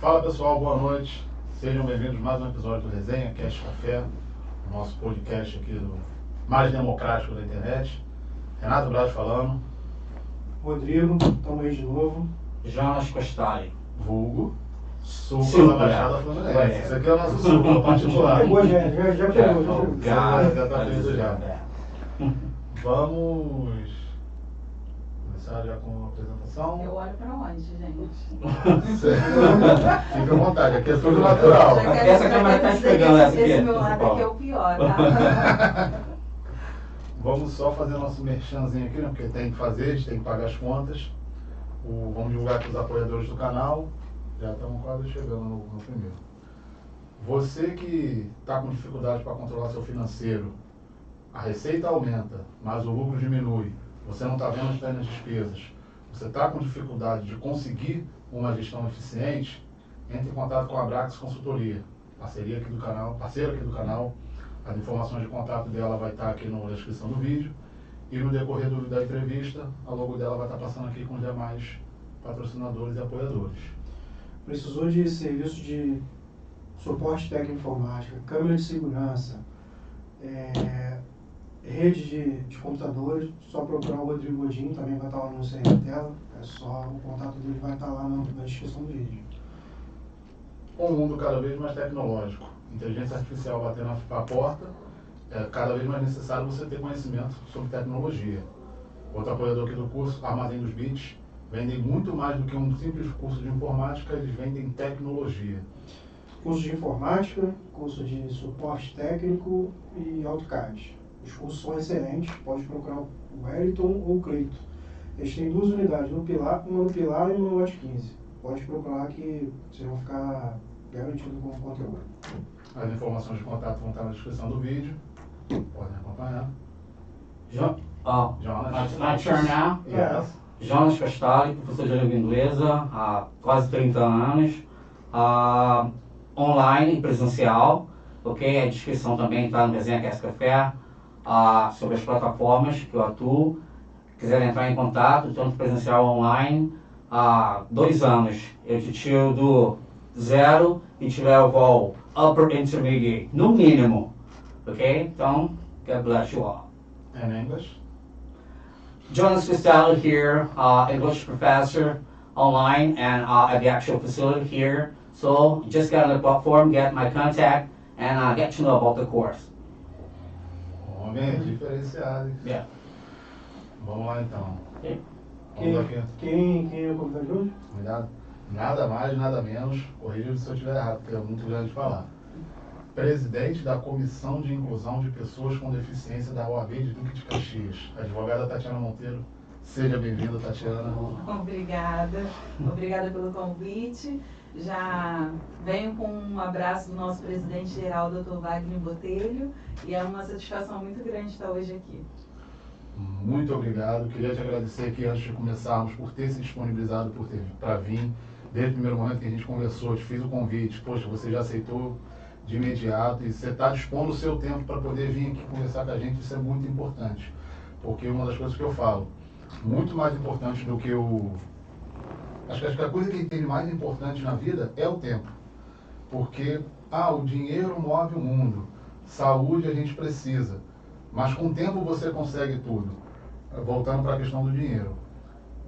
Fala pessoal, boa noite. Sejam bem-vindos a mais um episódio do Resenha Cast Café, o nosso podcast aqui do mais democrático da internet. Renato Braz falando. Rodrigo, estamos aí de novo. Jonas Costari. Vulgo. Supla da Baixada Fluminense. Esse aqui é o nosso supla particular. Pegou, já pegou. Já tá feito já. Vamos começar já com a apresentação. Eu olho pra onde, gente? Fica à vontade, aqui é tudo natural. Essa câmera tá te pegando, essa aqui. Esse meu lado aqui é o pior, tá? Vamos só fazer nosso merchanzinho aqui, né? Porque tem que fazer, a gente tem que pagar as contas. Vamos divulgar aqui os apoiadores do canal. Já estamos quase chegando no primeiro. Você que está com dificuldade para controlar seu financeiro, a receita aumenta, mas o lucro diminui. Você não está vendo as nas despesas. Você está com dificuldade de conseguir uma gestão eficiente, entre em contato com a Abrax Consultoria, parceira aqui do canal. As informações de contato dela vai estar aqui na descrição do vídeo. E no decorrer da entrevista, a logo dela vai estar passando aqui com os demais patrocinadores e apoiadores. Precisou de serviço de suporte técnico informática, câmera de segurança, rede de computadores, só procurar o Rodrigo Godinho, também vai estar lá no anúncio aí na tela. É só o contato dele vai estar lá na descrição do vídeo. Um mundo cada vez mais tecnológico, inteligência artificial batendo a porta, é cada vez mais necessário você ter conhecimento sobre tecnologia. Outro apoiador aqui do curso, Armazém dos Bits, vendem muito mais do que um simples curso de informática, eles vendem tecnologia. Curso de informática, curso de suporte técnico e AutoCAD. Os cursos são excelentes, pode procurar o Wellington ou o Cleito. Eles têm 2 unidades, uma no Pilar e uma no Lote 15. Pode procurar que vocês vão ficar garantidos com o conteúdo. As informações de contato vão estar na descrição do vídeo. Podem acompanhar. Jonas. My turn now. Yes. Jonas Costari, professor de língua inglesa há quase 30 anos. Online e presencial. Ok? A descrição também está no Resenha Cast Café. Sobre as plataformas que eu atuo. Quiser entrar em contato, tanto presencial ou online, há 2 anos eu te tiro do 0 e te levo ao upper intermediate, no mínimo. Ok? Então, God bless you all. In English. Jonas Costello here, English professor online and at the actual facility here. So just get on the platform, get my contact, and get to know about the course. Homem diferenciado. Yeah. Vamos lá então. Okay. Vamos aqui. Quem é o convidado de hoje? Nada mais, nada menos, corrija se eu estiver errado, porque é muito grande de falar. Presidente da Comissão de Inclusão de Pessoas com Deficiência da OAB de Duque de Caxias, advogada Tatiana Monteiro. Seja bem-vinda, Tatiana. Obrigada pelo convite. Já venho com um abraço do nosso presidente geral, Dr. Wagner Botelho, e é uma satisfação muito grande estar hoje aqui. Muito obrigado. Queria te agradecer aqui antes de começarmos por ter se disponibilizado para vir. Desde o primeiro momento que a gente conversou, te fiz o convite. Poxa, você já aceitou de imediato e você está dispondo o seu tempo para poder vir aqui conversar com a gente. Isso é muito importante. Porque uma das coisas que eu falo, muito mais importante do que acho que a coisa que tem mais importante na vida é o tempo. Porque, o dinheiro move o mundo. Saúde a gente precisa. Mas com o tempo você consegue tudo. Voltando para a questão do dinheiro.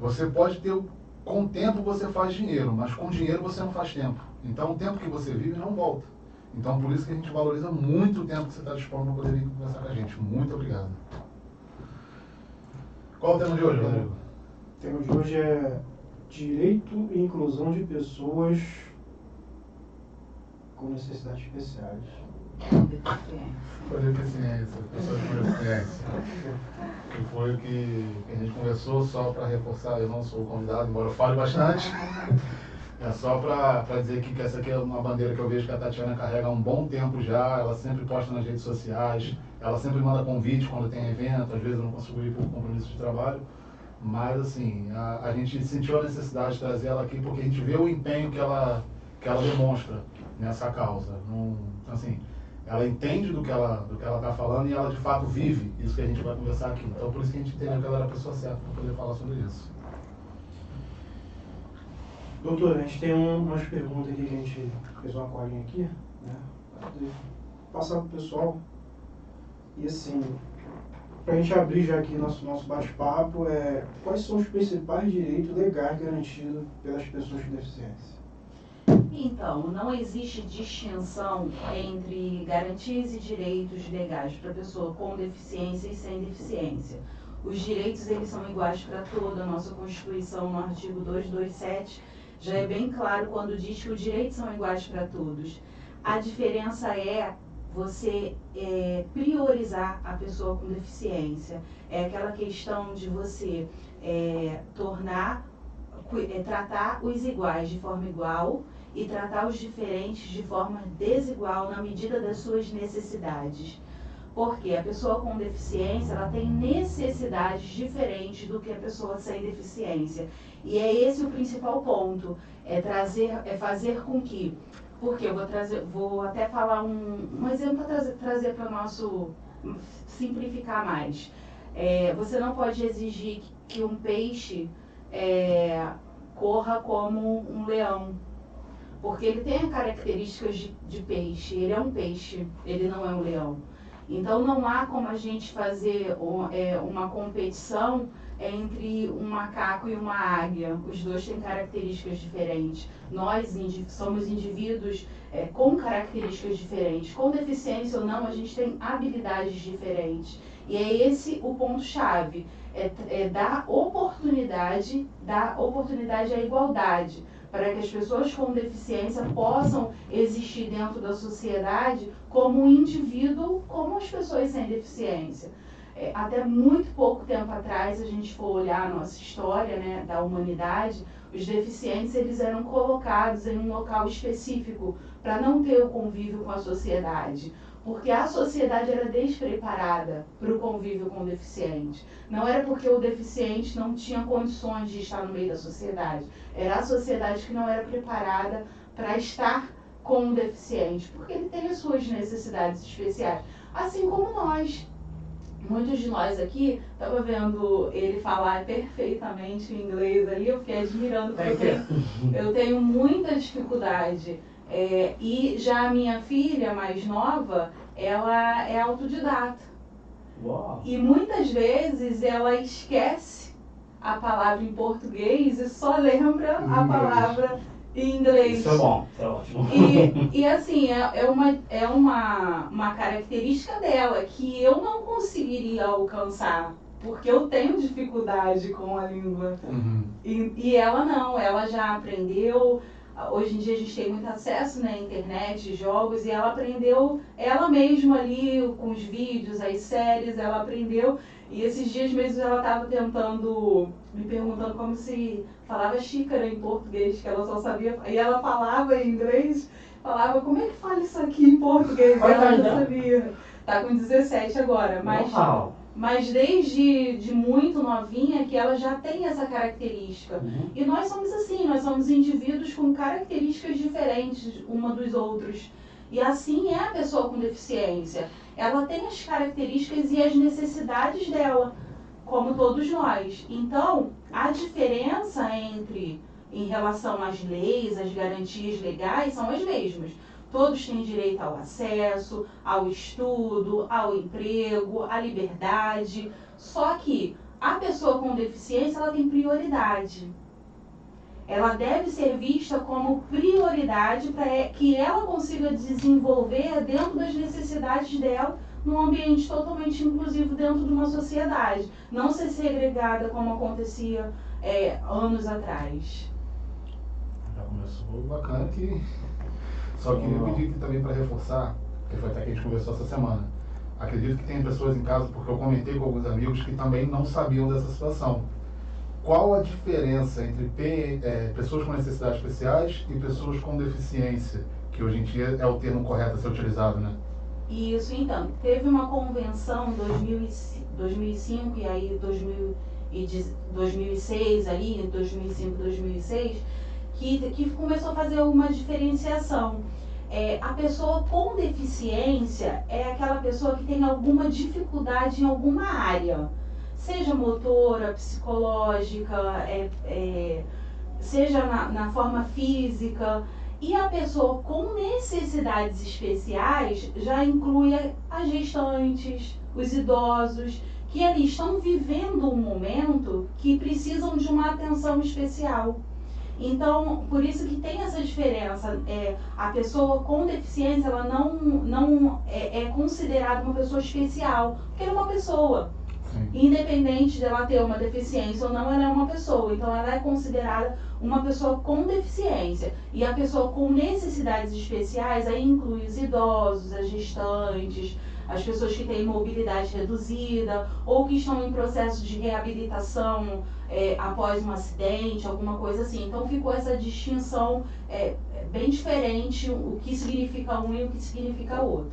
Você pode ter, com o tempo você faz dinheiro, mas com dinheiro você não faz tempo. Então o tempo que você vive não volta. Então por isso que a gente valoriza muito o tempo que você está dispondo para poder vir conversar com a gente. Muito obrigado. Qual é o tema de hoje, Rodrigo? O tema de hoje é Direito e Inclusão de Pessoas com Necessidades Especiais. Foi deficiência, pessoas com deficiência. Que foi o que a gente conversou, só para reforçar, eu não sou convidado, embora eu fale bastante. É só para dizer que essa aqui é uma bandeira que eu vejo que a Tatiana carrega há um bom tempo já, ela sempre posta nas redes sociais, ela sempre manda convite quando tem evento, às vezes eu não consigo ir por compromisso de trabalho, mas assim, a gente sentiu a necessidade de trazer ela aqui porque a gente vê o empenho que ela demonstra nessa causa. Então assim, ela entende do que ela está falando e ela de fato vive isso que a gente vai conversar aqui. Então por isso que a gente entendeu que ela era a pessoa certa para poder falar sobre isso. Doutor, a gente tem umas perguntas aqui que a gente fez uma colinha aqui, né? Pra poder passar para o pessoal. E assim, para a gente abrir já aqui nosso bate-papo, quais são os principais direitos legais garantidos pelas pessoas com deficiência? Então, não existe distinção entre garantias e direitos legais para pessoa com deficiência e sem deficiência. Os direitos, eles são iguais para toda a nossa Constituição, no artigo 227, já é bem claro quando diz que os direitos são iguais para todos. A diferença é você priorizar a pessoa com deficiência. É aquela questão de você tratar os iguais de forma igual e tratar os diferentes de forma desigual na medida das suas necessidades. Porque a pessoa com deficiência, ela tem necessidades diferentes do que a pessoa sem deficiência. E é esse o principal ponto, é fazer com que, porque eu vou até falar um exemplo para trazer para o nosso, simplificar mais. Você não pode exigir que um peixe corra como um leão, porque ele tem características de peixe, ele é um peixe, ele não é um leão. Então não há como a gente fazer uma competição entre um macaco e uma águia. Os dois têm características diferentes. Nós somos indivíduos com características diferentes. Com deficiência ou não, a gente tem habilidades diferentes. E é esse o ponto-chave, dar oportunidade à igualdade, para que as pessoas com deficiência possam existir dentro da sociedade como um indivíduo, como as pessoas sem deficiência. Até muito pouco tempo atrás, se a gente for olhar a nossa história, né, da humanidade, os deficientes eles eram colocados em um local específico para não ter o convívio com a sociedade, porque a sociedade era despreparada para o convívio com o deficiente. Não era porque o deficiente não tinha condições de estar no meio da sociedade, era a sociedade que não era preparada para estar com o deficiente, porque ele tem as suas necessidades especiais, assim como nós. Muitos de nós aqui, estava vendo ele falar perfeitamente o inglês ali, eu fiquei admirando, porque eu tenho muita dificuldade. E já a minha filha mais nova, ela é autodidata. Uau. E muitas vezes ela esquece a palavra em português e só lembra a palavra em inglês. Isso é bom, isso é ótimo. E assim, é uma característica dela que eu não conseguiria alcançar, porque eu tenho dificuldade com a língua. Uhum. E ela não, ela já aprendeu. Hoje em dia a gente tem muito acesso na internet, jogos, e ela aprendeu ela mesma ali com os vídeos, as séries, ela aprendeu. E esses dias mesmo ela estava me perguntando como se falava xícara em português, que ela só sabia. E ela falava em inglês, falava, como é que fala isso aqui em português? Ela não sabia. Tá com 17 agora, mas desde muito novinha que ela já tem essa característica. Uhum. E nós somos assim, nós somos indivíduos com características diferentes uma dos outros. E assim é a pessoa com deficiência. Ela tem as características e as necessidades dela, como todos nós. Então, a diferença em relação às leis, às garantias legais, são as mesmas. Todos têm direito ao acesso, ao estudo, ao emprego, à liberdade. Só que a pessoa com deficiência, ela tem prioridade. Ela deve ser vista como prioridade para que ela consiga desenvolver dentro das necessidades dela, num ambiente totalmente inclusivo dentro de uma sociedade. Não ser segregada como acontecia anos atrás. Já começou bacana que... Só queria pedir aqui também para reforçar, que foi até que a gente conversou essa semana. Acredito que tem pessoas em casa, porque eu comentei com alguns amigos que também não sabiam dessa situação. Qual a diferença entre pessoas com necessidades especiais e pessoas com deficiência, que hoje em dia é o termo correto a ser utilizado, né? Isso, então. Teve uma convenção em 2005 e aí 2006, ali, em 2005, 2006, que começou a fazer uma diferenciação. A pessoa com deficiência é aquela pessoa que tem alguma dificuldade em alguma área, seja motora, psicológica, seja na forma física, e a pessoa com necessidades especiais já inclui as gestantes, os idosos, que ali estão vivendo um momento que precisam de uma atenção especial. Então, por isso que tem essa diferença. A pessoa com deficiência, ela não é considerada uma pessoa especial, porque ela é uma pessoa. Sim. Independente de ela ter uma deficiência ou não, ela é uma pessoa. Então, ela é considerada uma pessoa com deficiência. E a pessoa com necessidades especiais, aí inclui os idosos, as gestantes, as pessoas que têm mobilidade reduzida ou que estão em processo de reabilitação após um acidente, alguma coisa assim. Então ficou essa distinção bem diferente, o que significa um e o que significa outro.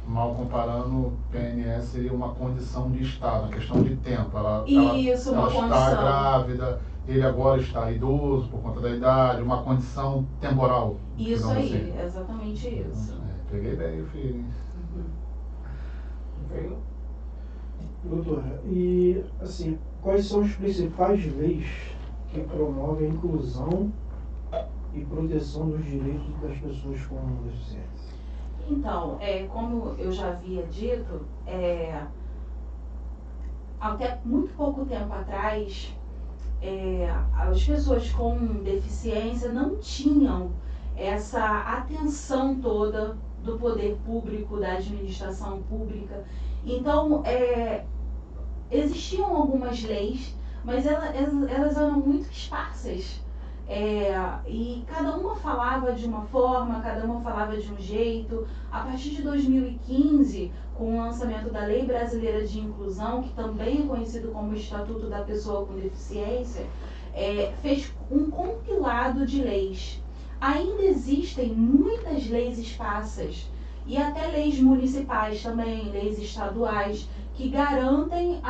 Mal comparando, PNS seria uma condição de estado, uma questão de tempo. Ela está grávida, ele agora está idoso por conta da idade, uma condição temporal. Isso aí, assim. Exatamente isso. Peguei bem, filho. Doutora, e assim, quais são as principais leis que promovem a inclusão e proteção dos direitos das pessoas com deficiência? Então, como eu já havia dito, até muito pouco tempo atrás, as pessoas com deficiência não tinham essa atenção toda do poder público, da administração pública. Então, existiam algumas leis, mas elas eram muito esparsas. E cada uma falava de uma forma, cada uma falava de um jeito. A partir de 2015, com o lançamento da Lei Brasileira de Inclusão, que também é conhecido como Estatuto da Pessoa com Deficiência, fez um compilado de leis. Ainda existem muitas leis esparsas e até leis municipais também, leis estaduais, que garantem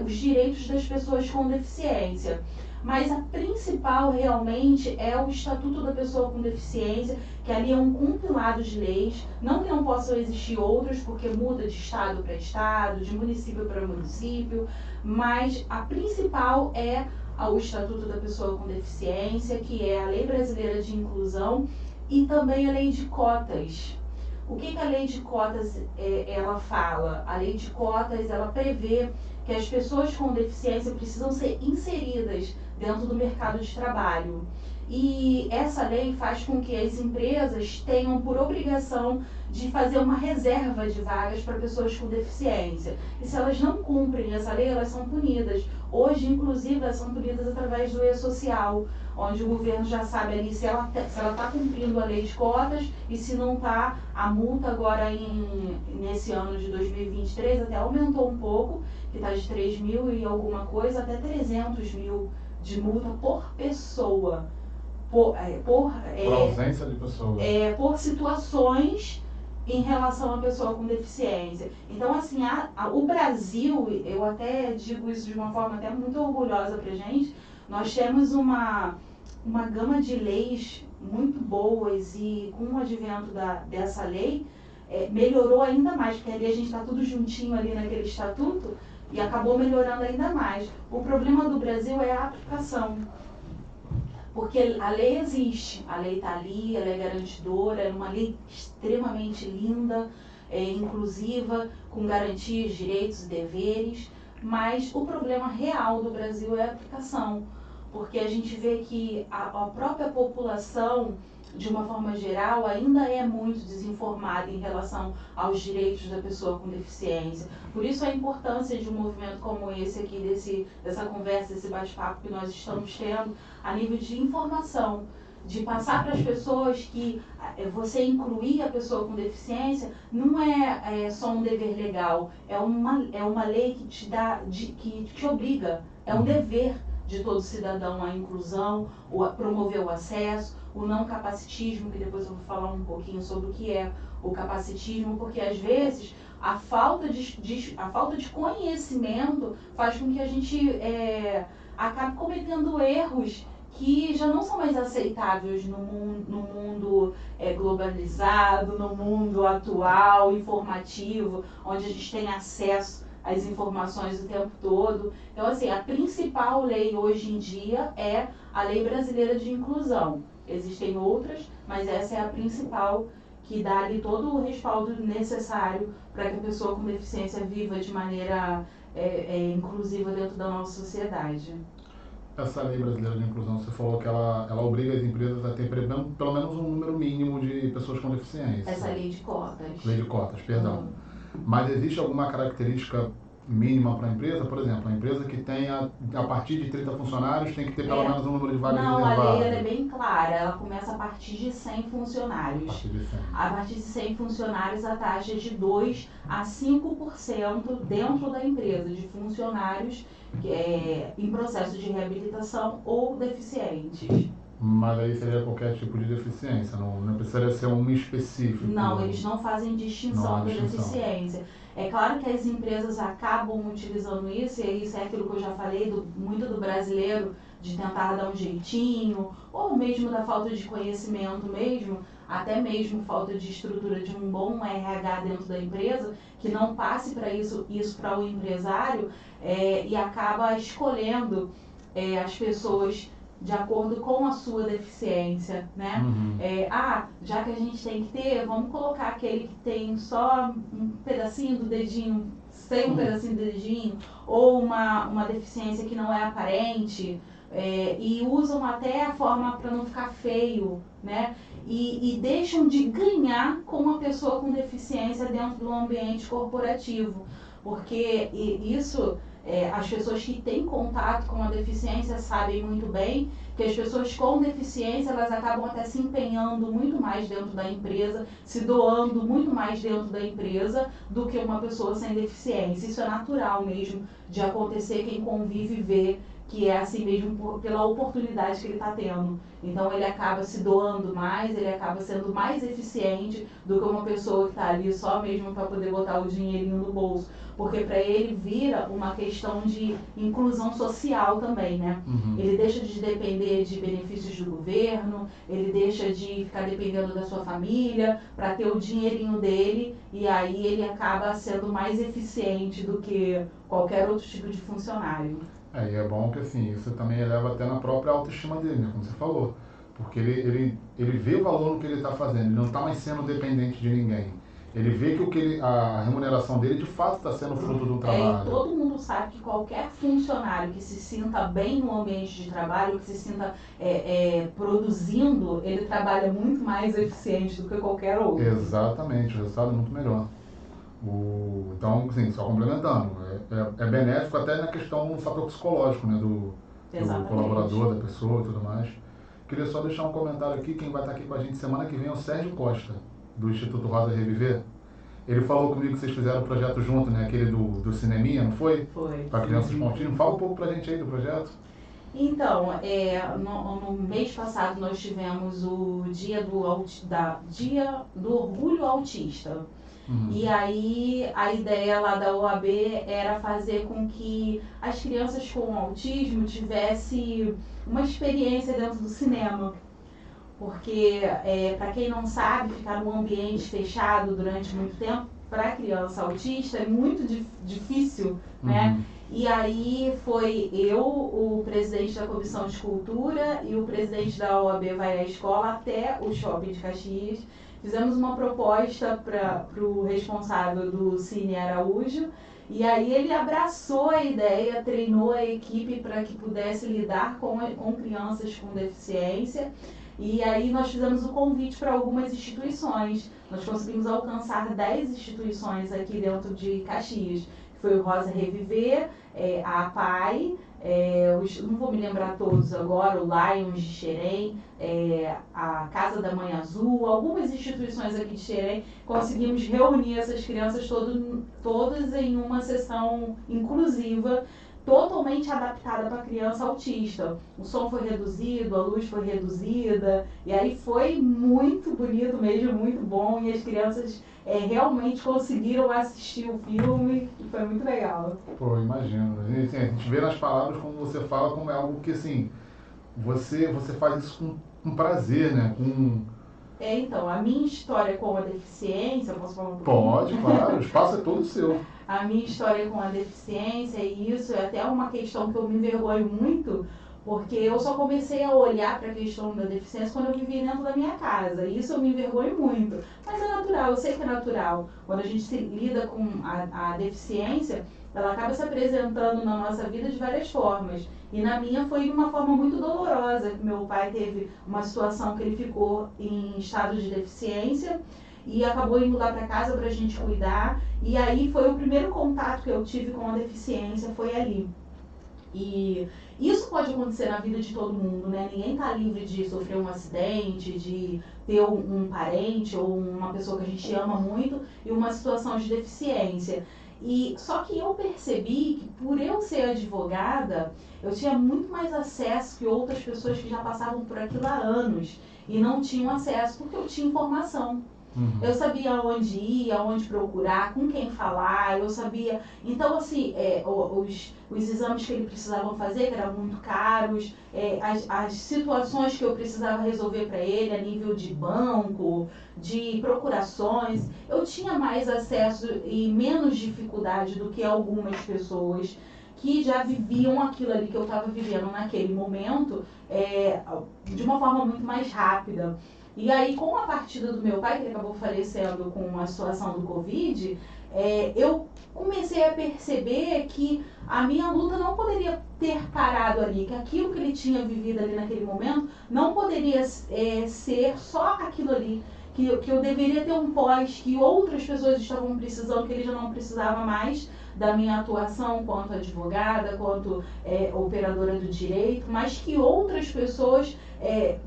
os direitos das pessoas com deficiência. Mas a principal realmente é o Estatuto da Pessoa com Deficiência, que ali é um compilado de leis, não que não possam existir outras, porque muda de estado para estado, de município para município, mas a principal é o Estatuto da Pessoa com Deficiência, que é a Lei Brasileira de Inclusão e também a Lei de Cotas. O que a Lei de Cotas ela fala? A Lei de Cotas ela prevê que as pessoas com deficiência precisam ser inseridas dentro do mercado de trabalho. E essa lei faz com que as empresas tenham por obrigação de fazer uma reserva de vagas para pessoas com deficiência. E se elas não cumprem essa lei, elas são punidas. Hoje, inclusive, elas são punidas através do E-Social, onde o governo já sabe ali se ela está cumprindo a lei de cotas e se não está, a multa agora nesse ano de 2023 até aumentou um pouco, que está de 3 mil e alguma coisa, até 300 mil de multa por pessoa. Por ausência de pessoas. Por situações em relação à pessoa com deficiência. Então, assim, o Brasil, eu até digo isso de uma forma até muito orgulhosa pra gente, nós temos uma gama de leis muito boas e com o advento dessa lei, melhorou ainda mais, porque ali a gente está tudo juntinho ali naquele estatuto e acabou melhorando ainda mais. O problema do Brasil é a aplicação. Porque a lei existe, a lei está ali, ela é garantidora, é uma lei extremamente linda, inclusiva, com garantias, direitos e deveres, mas o problema real do Brasil é a aplicação, porque a gente vê que a própria população, de uma forma geral, ainda é muito desinformada em relação aos direitos da pessoa com deficiência. Por isso a importância de um movimento como esse aqui, dessa conversa, desse bate-papo que nós estamos tendo, a nível de informação, de passar para as pessoas que você incluir a pessoa com deficiência não é só um dever legal, é uma lei que que te obriga, é um dever de todo cidadão a inclusão, a promover o acesso, o não capacitismo, que depois eu vou falar um pouquinho sobre o que é o capacitismo, porque às vezes a falta de conhecimento faz com que a gente acabe cometendo erros que já não são mais aceitáveis no mundo globalizado, no mundo atual, informativo, onde a gente tem acesso as informações o tempo todo. Então, assim, a principal lei hoje em dia é a Lei Brasileira de Inclusão. Existem outras, mas essa é a principal, que dá ali todo o respaldo necessário para que a pessoa com deficiência viva de maneira inclusiva dentro da nossa sociedade. Essa lei brasileira de inclusão, você falou que ela obriga as empresas a ter pelo menos um número mínimo de pessoas com deficiência. Essa lei de cotas. Lei de cotas, perdão. Mas existe alguma característica mínima para a empresa? Por exemplo, a empresa que tenha, a partir de 30 funcionários, tem que ter pelo menos um número de vagas reservadas. Não, a lei é bem clara, ela começa a partir de 100 funcionários. A partir de 100. A partir de 100 funcionários, a taxa é de 2 a 5% dentro da empresa, de funcionários em processo de reabilitação ou deficientes. Mas aí seria qualquer tipo de deficiência, não precisaria ser um específico. Não, eles não fazem distinção da deficiência. É claro que as empresas acabam utilizando isso, e isso é aquilo que eu já falei, muito do brasileiro, de tentar dar um jeitinho, ou mesmo da falta de conhecimento mesmo, até mesmo falta de estrutura de um bom RH dentro da empresa, que não passe para isso para o empresário e acaba escolhendo as pessoas de acordo com a sua deficiência, né? Já que a gente tem que ter, vamos colocar aquele que tem só um pedacinho do dedinho, sem um pedacinho do dedinho, ou uma deficiência que não é aparente, e usam até a forma para não ficar feio, né? E deixam de ganhar com uma pessoa com deficiência dentro do ambiente corporativo, porque isso... as pessoas que têm contato com a deficiência sabem muito bem que as pessoas com deficiência, elas acabam até se empenhando muito mais dentro da empresa, se doando muito mais dentro da empresa do que uma pessoa sem deficiência. Isso é natural mesmo de acontecer, quem convive vê que é assim mesmo pela oportunidade que ele está tendo. Então ele acaba se doando mais, ele acaba sendo mais eficiente do que uma pessoa que está ali só mesmo para poder botar o dinheirinho no bolso. Porque para ele vira uma questão de inclusão social também, né? Ele deixa de depender de benefícios do governo, ele deixa de ficar dependendo da sua família para ter o dinheirinho dele, e aí ele acaba sendo mais eficiente do que qualquer outro tipo de funcionário. E é bom que assim, isso também eleva até na própria autoestima dele, né, como você falou. Porque ele vê o valor no que ele está fazendo, ele não está mais sendo dependente de ninguém. Ele vê que a remuneração dele de fato está sendo fruto do trabalho. E todo mundo sabe que qualquer funcionário que se sinta bem no ambiente de trabalho, que se sinta produzindo, ele trabalha muito mais eficiente do que qualquer outro. Exatamente, o resultado é muito melhor. Então, assim, só complementando, é benéfico até na questão do fator psicológico, né, do colaborador, da pessoa e tudo mais. Queria só deixar um comentário aqui, quem vai estar aqui com a gente semana que vem é o Sérgio Costa, do Instituto Rosa Reviver. Ele falou comigo que vocês fizeram o projeto junto, né, aquele do cineminha, não foi? Foi. Para crianças com autismo. Fala um pouco pra gente aí do projeto. Então, no mês passado nós tivemos o dia do Orgulho Autista. E aí a ideia lá da OAB era fazer com que as crianças com autismo tivessem uma experiência dentro do cinema. Porque, para quem não sabe, ficar num ambiente fechado durante muito tempo, para a criança autista é muito difícil, né? E aí foi eu, o presidente da Comissão de Cultura e o presidente da OAB Vai à Escola até o Shopping de Caxias. Fizemos uma proposta para o responsável do Cine Araújo, e aí ele abraçou a ideia, treinou a equipe para que pudesse lidar com crianças com deficiência. E aí nós fizemos o convite para algumas instituições. Nós conseguimos alcançar 10 instituições aqui dentro de Caxias. Foi o Rosa Reviver, a APAI, não vou me lembrar todos agora, o Lions de Xerém, a Casa da Mãe Azul, algumas instituições aqui de Xerém. Conseguimos reunir essas crianças todas em uma sessão inclusiva, totalmente adaptada para criança autista. O som foi reduzido, a luz foi reduzida, e aí foi muito bonito mesmo, muito bom, e as crianças realmente conseguiram assistir o filme, e foi muito legal. Pô, imagino. A gente vê nas palavras como você fala, como é algo que, assim, você faz isso com prazer, né? Então, a minha história com a deficiência, eu posso falar um pouquinho? Pode, claro, o espaço é todo seu. A minha história com a deficiência, e isso é até uma questão que eu me envergonho muito, porque eu só comecei a olhar para a questão da deficiência quando eu vivi dentro da minha casa. E isso eu me envergonho muito. Mas é natural, eu sei que é natural. Quando a gente se lida com a deficiência, ela acaba se apresentando na nossa vida de várias formas. E na minha foi de uma forma muito dolorosa. Meu pai teve uma situação que ele ficou em estado de deficiência e acabou indo lá para casa para a gente cuidar. E aí foi o primeiro contato que eu tive com a deficiência, foi ali. E isso pode acontecer na vida de todo mundo, né? Ninguém está livre de sofrer um acidente, de ter um parente ou uma pessoa que a gente ama muito e uma situação de deficiência. E só que eu percebi que por eu ser advogada, eu tinha muito mais acesso que outras pessoas que já passavam por aquilo há anos e não tinham acesso porque eu tinha informação. Eu sabia onde ir, aonde procurar, com quem falar, eu sabia. Então, assim, os exames que ele precisava fazer, que eram muito caros, as situações que eu precisava resolver para ele a nível de banco, de procurações, eu tinha mais acesso e menos dificuldade do que algumas pessoas que já viviam aquilo ali que eu estava vivendo naquele momento, de uma forma muito mais rápida. E aí, com a partida do meu pai, que ele acabou falecendo com a situação do Covid, eu comecei a perceber que a minha luta não poderia ter parado ali, que aquilo que ele tinha vivido ali naquele momento não poderia ser só aquilo ali, que eu deveria ter um pós, que outras pessoas estavam precisando, que ele já não precisava mais da minha atuação quanto advogada, quanto operadora do direito, mas que outras pessoas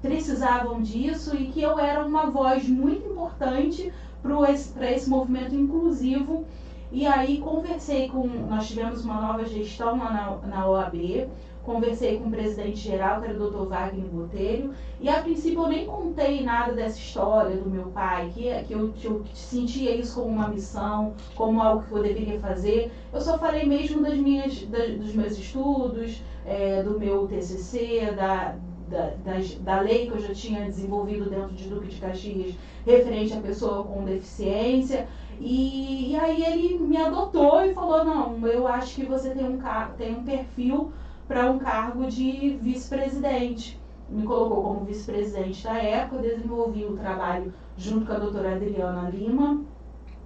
precisavam disso e que eu era uma voz muito importante para esse movimento inclusivo. E aí nós tivemos uma nova gestão lá na OAB, conversei com o presidente geral, que era o Dr. Wagner Botelho, e a princípio eu nem contei nada dessa história do meu pai, que eu sentia isso como uma missão, como algo que eu deveria fazer. Eu só falei mesmo dos meus estudos, do meu TCC, da lei que eu já tinha desenvolvido dentro de Duque de Caxias, referente à pessoa com deficiência. E aí ele me adotou e falou, não, eu acho que você tem um perfil para um cargo de vice-presidente. Me colocou como vice-presidente da época, eu desenvolvi o trabalho junto com a doutora Adriana Lima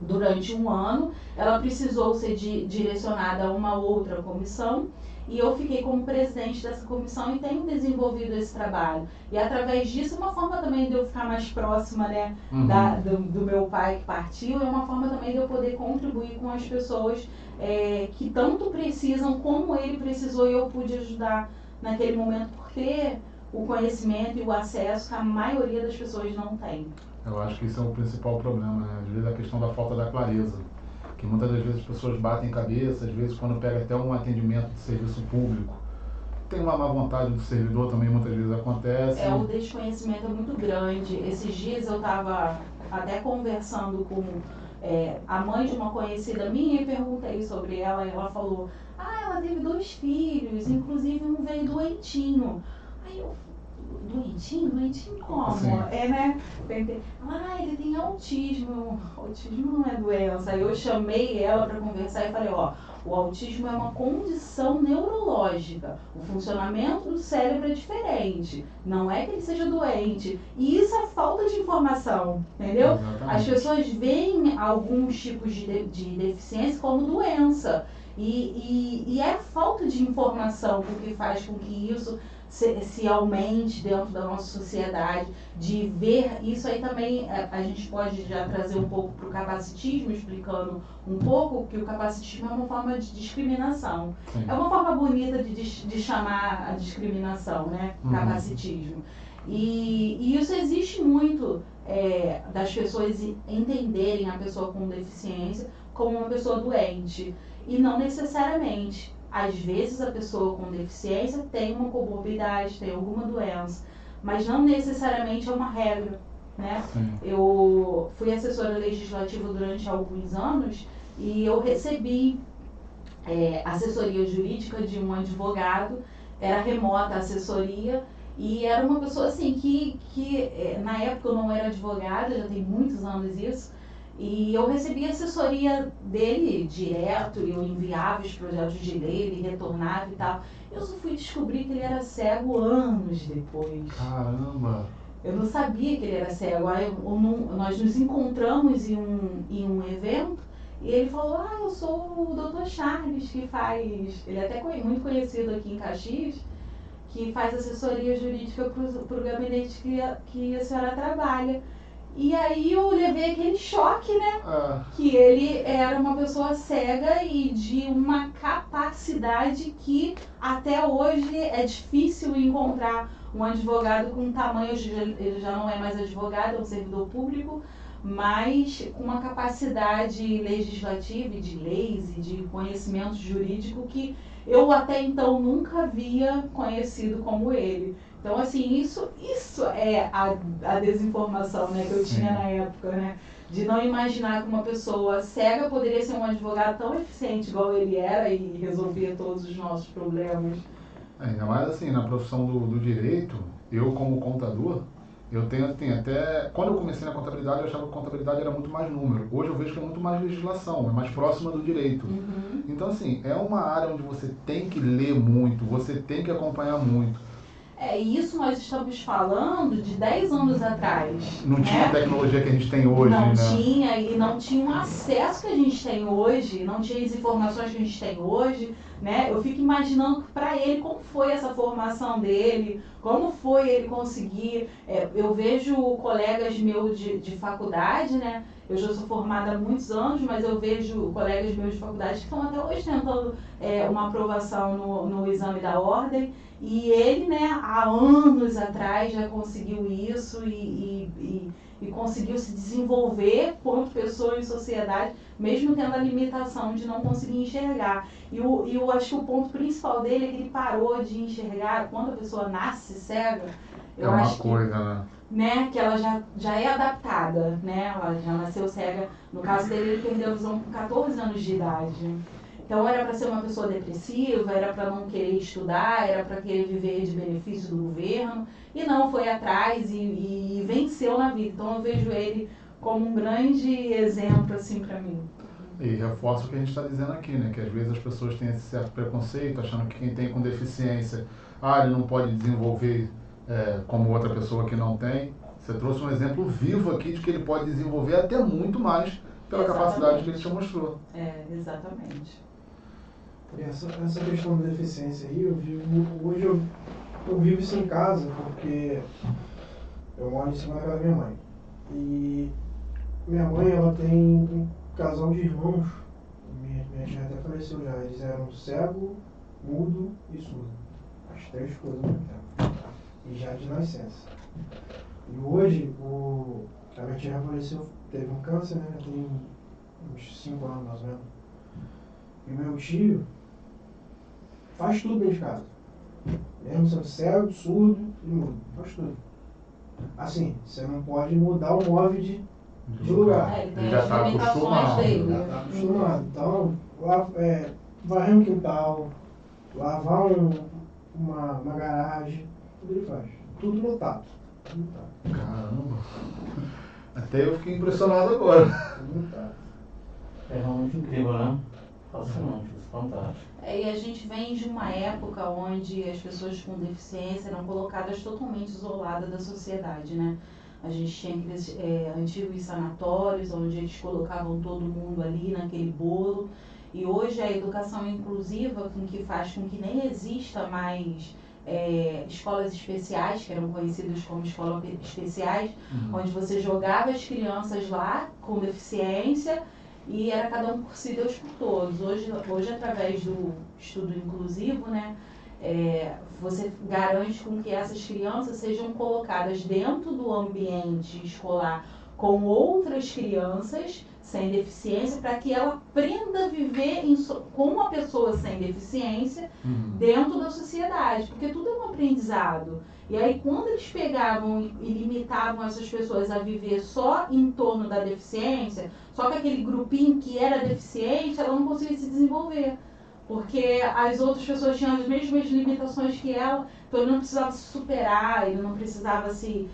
durante um ano. Ela precisou ser direcionada a uma outra comissão e eu fiquei como presidente dessa comissão e tenho desenvolvido esse trabalho. E através disso, uma forma também de eu ficar mais próxima, né, do meu pai que partiu, é uma forma também de eu poder contribuir com as pessoas que tanto precisam como ele precisou e eu pude ajudar naquele momento por ter o conhecimento e o acesso que a maioria das pessoas não tem. Eu acho que isso é o principal problema, né? Às vezes a questão da falta da clareza, que muitas das vezes as pessoas batem cabeça, às vezes quando pega até um atendimento de serviço público, tem uma má vontade do servidor também, muitas vezes acontece. O desconhecimento é muito grande. Esses dias eu estava até conversando com a mãe de uma conhecida minha e perguntei sobre ela, e ela falou, ela teve 2 filhos, inclusive um veio doentinho. Aí eu, doentinho? Doentinho como? Sim. Né? Ele tem autismo. Autismo não é doença. Aí eu chamei ela para conversar e falei, o autismo é uma condição neurológica. O funcionamento do cérebro é diferente. Não é que ele seja doente. E isso é falta de informação, entendeu? Exatamente. As pessoas veem alguns tipos de deficiência como doença. E é falta de informação que faz com que isso se aumente dentro da nossa sociedade, de ver isso aí também. A gente pode já trazer um pouco para o capacitismo, explicando um pouco que o capacitismo é uma forma de discriminação. Sim. É uma forma bonita de chamar a discriminação, né? Capacitismo. E isso existe muito, das pessoas entenderem a pessoa com deficiência como uma pessoa doente, e não necessariamente. Às vezes a pessoa com deficiência tem uma comorbidade, tem alguma doença, mas não necessariamente é uma regra, né? Eu fui assessora legislativa durante alguns anos e eu recebi assessoria jurídica de um advogado, era remota a assessoria, E era uma pessoa assim que na época eu não era advogada, já tem muitos anos isso, e eu recebia assessoria dele direto, eu enviava os projetos de lei, ele retornava e tal. Eu só fui descobrir que ele era cego anos depois. Caramba! Eu não sabia que ele era cego. Aí nós nos encontramos em um evento e ele falou, eu sou o Dr. Charles, que faz... Ele é até muito conhecido aqui em Caxias, que faz assessoria jurídica para o gabinete que a senhora trabalha. E aí eu levei aquele choque, né? Que ele era uma pessoa cega e de uma capacidade que até hoje é difícil encontrar um advogado com tamanho, ele já não é mais advogado, é um servidor público, mas com uma capacidade legislativa e de leis e de conhecimento jurídico que eu até então nunca havia conhecido como ele. Então, assim, isso é a desinformação, né, que eu tinha na época, né? De não imaginar que uma pessoa cega poderia ser um advogado tão eficiente igual ele era e resolvia todos os nossos problemas. Ainda mais assim, na profissão do direito, eu como contador, eu tenho até... Quando eu comecei na contabilidade, eu achava que a contabilidade era muito mais número. Hoje eu vejo que é muito mais legislação, é mais próxima do direito. Então, assim, é uma área onde você tem que ler muito, você tem que acompanhar muito. Isso nós estamos falando de 10 anos atrás. Não tinha a tecnologia que a gente tem hoje, não né? Não tinha, e não tinha o acesso que a gente tem hoje, não tinha as informações que a gente tem hoje, né? Eu fico imaginando para ele como foi essa formação dele, como foi ele conseguir... eu vejo colegas meus de faculdade, né? Eu já sou formada há muitos anos, mas eu vejo colegas meus de faculdade que estão até hoje tentando uma aprovação no exame da ordem. E ele, né, há anos atrás já conseguiu isso e conseguiu se desenvolver como pessoa em sociedade, mesmo tendo a limitação de não conseguir enxergar. E eu acho que o ponto principal dele é que ele parou de enxergar quando a pessoa nasce cega. Eu acho coisa, né, que ela já é adaptada, né, ela já nasceu cega. No caso dele, ele perdeu a visão com 14 anos de idade. Então era para ser uma pessoa depressiva, era para não querer estudar, era para querer viver de benefício do governo, e não, foi atrás e venceu na vida. Então eu vejo ele como um grande exemplo assim para mim. E reforço o que a gente está dizendo aqui, né? Que às vezes as pessoas têm esse certo preconceito, achando que quem tem com deficiência, ele não pode desenvolver como outra pessoa que não tem. Você trouxe um exemplo vivo aqui de que ele pode desenvolver até muito mais pela capacidade que ele te mostrou. Exatamente. Essa questão da deficiência aí, hoje eu vivo isso em casa, porque eu moro em cima da casa da minha mãe. E minha mãe, ela tem um casal de irmãos, minha tia até faleceu já, eles eram cego, mudo e surdo. As 3 coisas ao mesmo tempo. E já de nascença. E hoje, a minha tia faleceu, teve um câncer, né? Tem uns 5 anos mais ou menos. E o meu tio faz tudo dentro de casa. Mesmo sendo cego, surdo e mudo. Faz tudo. Assim, você não pode mudar o móvel de lugar. Ele já está acostumado. Já está acostumado. Então, varrer um quintal, lavar uma garagem, tudo ele faz. Tudo no tato. Caramba! Até eu fiquei impressionado agora. Tudo no tato. É realmente incrível, né? Fascinante, fantástico. E a gente vem de uma época onde as pessoas com deficiência eram colocadas totalmente isoladas da sociedade, né? A gente tinha aqueles antigos sanatórios, onde eles colocavam todo mundo ali naquele bolo. E hoje a educação inclusiva, que faz com que nem exista mais escolas especiais, que eram conhecidas como escolas especiais, onde você jogava as crianças lá com deficiência e era cada um por si, Deus por todos. Hoje através do estudo inclusivo, né, você garante com que essas crianças sejam colocadas dentro do ambiente escolar com outras crianças sem deficiência, para que ela aprenda a viver com uma pessoa sem deficiência dentro da sociedade, porque tudo é um aprendizado. E aí quando eles pegavam e limitavam essas pessoas a viver só em torno da deficiência, só que aquele grupinho que era deficiente, ela não conseguia se desenvolver. porque as outras pessoas tinham as mesmas limitações que ela, então ele não precisava se superar, ele não precisava se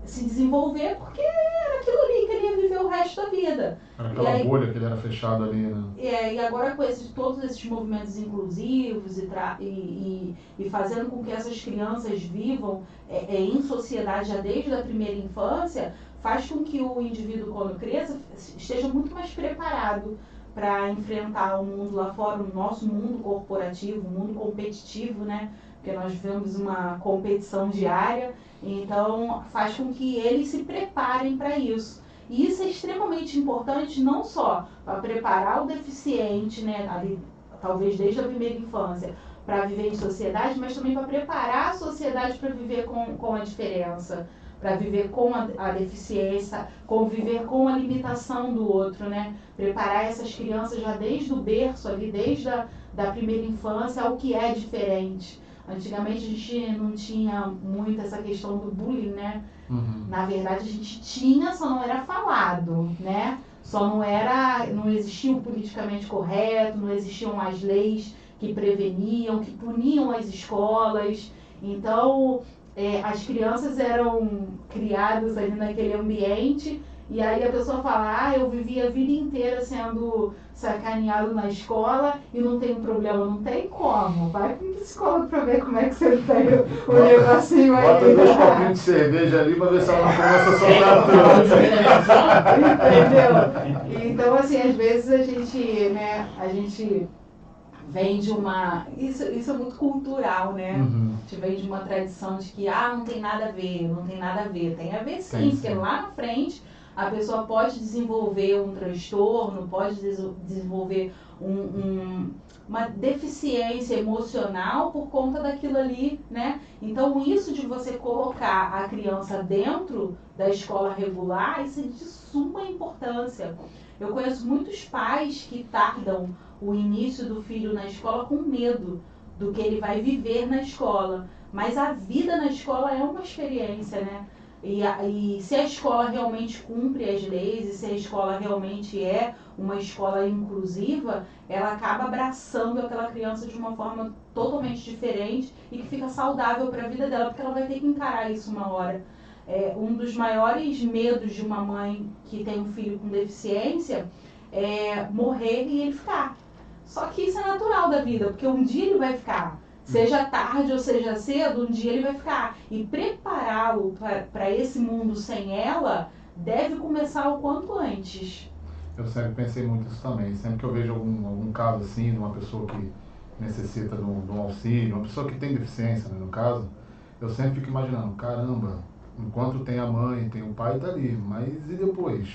desenvolver, porque era aquilo ali que ele ia viver o resto da vida. Era aquela bolha que ele era fechado ali, né? E agora com todos esses movimentos inclusivos e fazendo com que essas crianças vivam em sociedade já desde a primeira infância, faz com que o indivíduo, quando cresça, esteja muito mais preparado para enfrentar o mundo lá fora, o nosso mundo corporativo, o mundo competitivo, né? Porque nós vivemos uma competição diária, então faz com que eles se preparem para isso. E isso é extremamente importante não só para preparar o deficiente, né, ali, talvez desde a primeira infância, para viver em sociedade, mas também para preparar a sociedade para viver com a diferença, para viver com a deficiência, conviver com a limitação do outro, né? Preparar essas crianças já desde o berço, ali, desde da primeira infância, ao que é diferente. Antigamente a gente não tinha muito essa questão do bullying, né? Uhum. Na verdade a gente tinha, só não era falado, né? Não existia o politicamente correto, não existiam as leis que preveniam, que puniam as escolas. Então as crianças eram criadas ali naquele ambiente, e aí a pessoa fala, eu vivi a vida inteira sendo sacaneado na escola e não tem problema. Não tem como. Vai com o psicólogo pra ver como é que você tem o negocinho aí. Bota 2 copinhos de cerveja ali pra ver se ela não começa a soltar tudo. Entendeu? Então, assim, às vezes a gente vem de uma... Isso é muito cultural, né? Uhum. A gente vem de uma tradição de que, não tem nada a ver, não tem nada a ver. Tem a ver sim, Tem, porque sim. lá na frente a pessoa pode desenvolver um transtorno, pode desenvolver uma deficiência emocional por conta daquilo ali, né? Então, isso de você colocar a criança dentro da escola regular, isso é de suma importância. Eu conheço muitos pais que tardam o início do filho na escola com medo do que ele vai viver na escola. Mas a vida na escola é uma experiência, né? E se a escola realmente cumpre as leis, e se a escola realmente é uma escola inclusiva, ela acaba abraçando aquela criança de uma forma totalmente diferente e que fica saudável para a vida dela, porque ela vai ter que encarar isso uma hora. Um dos maiores medos de uma mãe que tem um filho com deficiência é morrer e ele ficar. Só que isso é natural da vida, porque um dia ele vai ficar. Seja tarde ou seja cedo, um dia ele vai ficar. E prepará-lo para esse mundo sem ela deve começar o quanto antes. Eu sempre pensei muito nisso também. Sempre que eu vejo algum caso assim, de uma pessoa que necessita de um auxílio, uma pessoa que tem deficiência, né, no caso, eu sempre fico imaginando, caramba, enquanto tem a mãe, tem o pai, tá ali, mas e depois?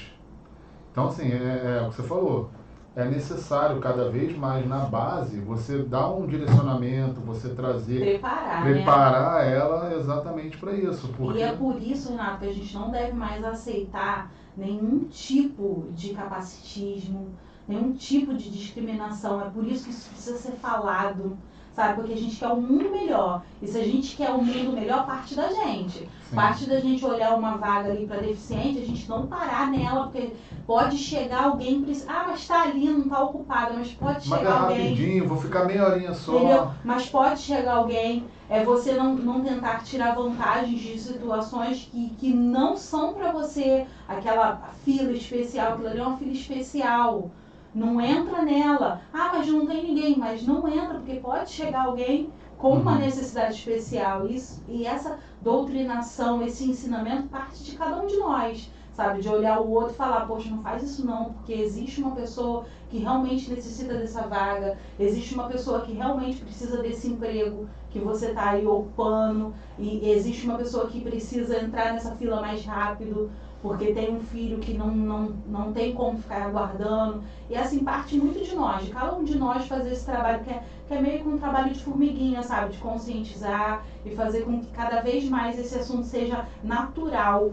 Então, assim, é o que você falou. É necessário cada vez mais na base você dar um direcionamento, você trazer, preparar né? Ela exatamente para isso. Porque... E é por isso, Renato, que a gente não deve mais aceitar nenhum tipo de capacitismo, nenhum tipo de discriminação. É por isso que isso precisa ser falado, sabe? Porque a gente quer um mundo melhor. E se a gente quer um mundo melhor, parte da gente. Sim. Parte da gente olhar uma vaga ali para deficiente, a gente não parar nela, porque pode chegar alguém, mas tá ali, não tá ocupada, mas pode chegar alguém... rapidinho, vou ficar meia horinha só. Entendeu? Mas pode chegar alguém, você não tentar tirar vantagens de situações que não são para você, aquela fila especial, aquilo ali é uma fila especial. Não entra nela. Mas não tem ninguém, mas não entra, porque pode chegar alguém com uma necessidade especial. E essa doutrinação, esse ensinamento parte de cada um de nós, sabe? De olhar o outro e falar, poxa, não faz isso não, porque existe uma pessoa que realmente necessita dessa vaga, existe uma pessoa que realmente precisa desse emprego que você está aí ocupando, e existe uma pessoa que precisa entrar nessa fila mais rápido, porque tem um filho que não tem como ficar aguardando. E assim, parte muito de nós, de cada um de nós fazer esse trabalho, que é meio que um trabalho de formiguinha, sabe? De conscientizar e fazer com que cada vez mais esse assunto seja natural.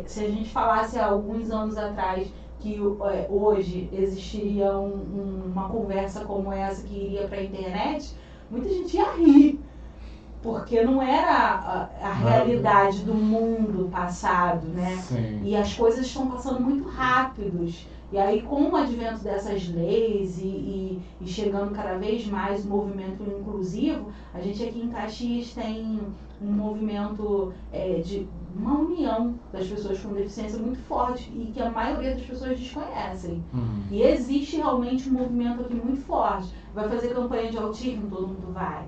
Se a gente falasse há alguns anos atrás que hoje existiria uma conversa como essa que iria para a internet, muita gente ia rir. Porque não era a realidade do mundo passado, né? Sim. E as coisas estão passando muito rápidos. E aí, com o advento dessas leis e chegando cada vez mais o movimento inclusivo, a gente aqui em Caxias tem um movimento de uma união das pessoas com deficiência muito forte e que a maioria das pessoas desconhecem. E existe realmente um movimento aqui muito forte. Vai fazer campanha de autismo, todo mundo vai.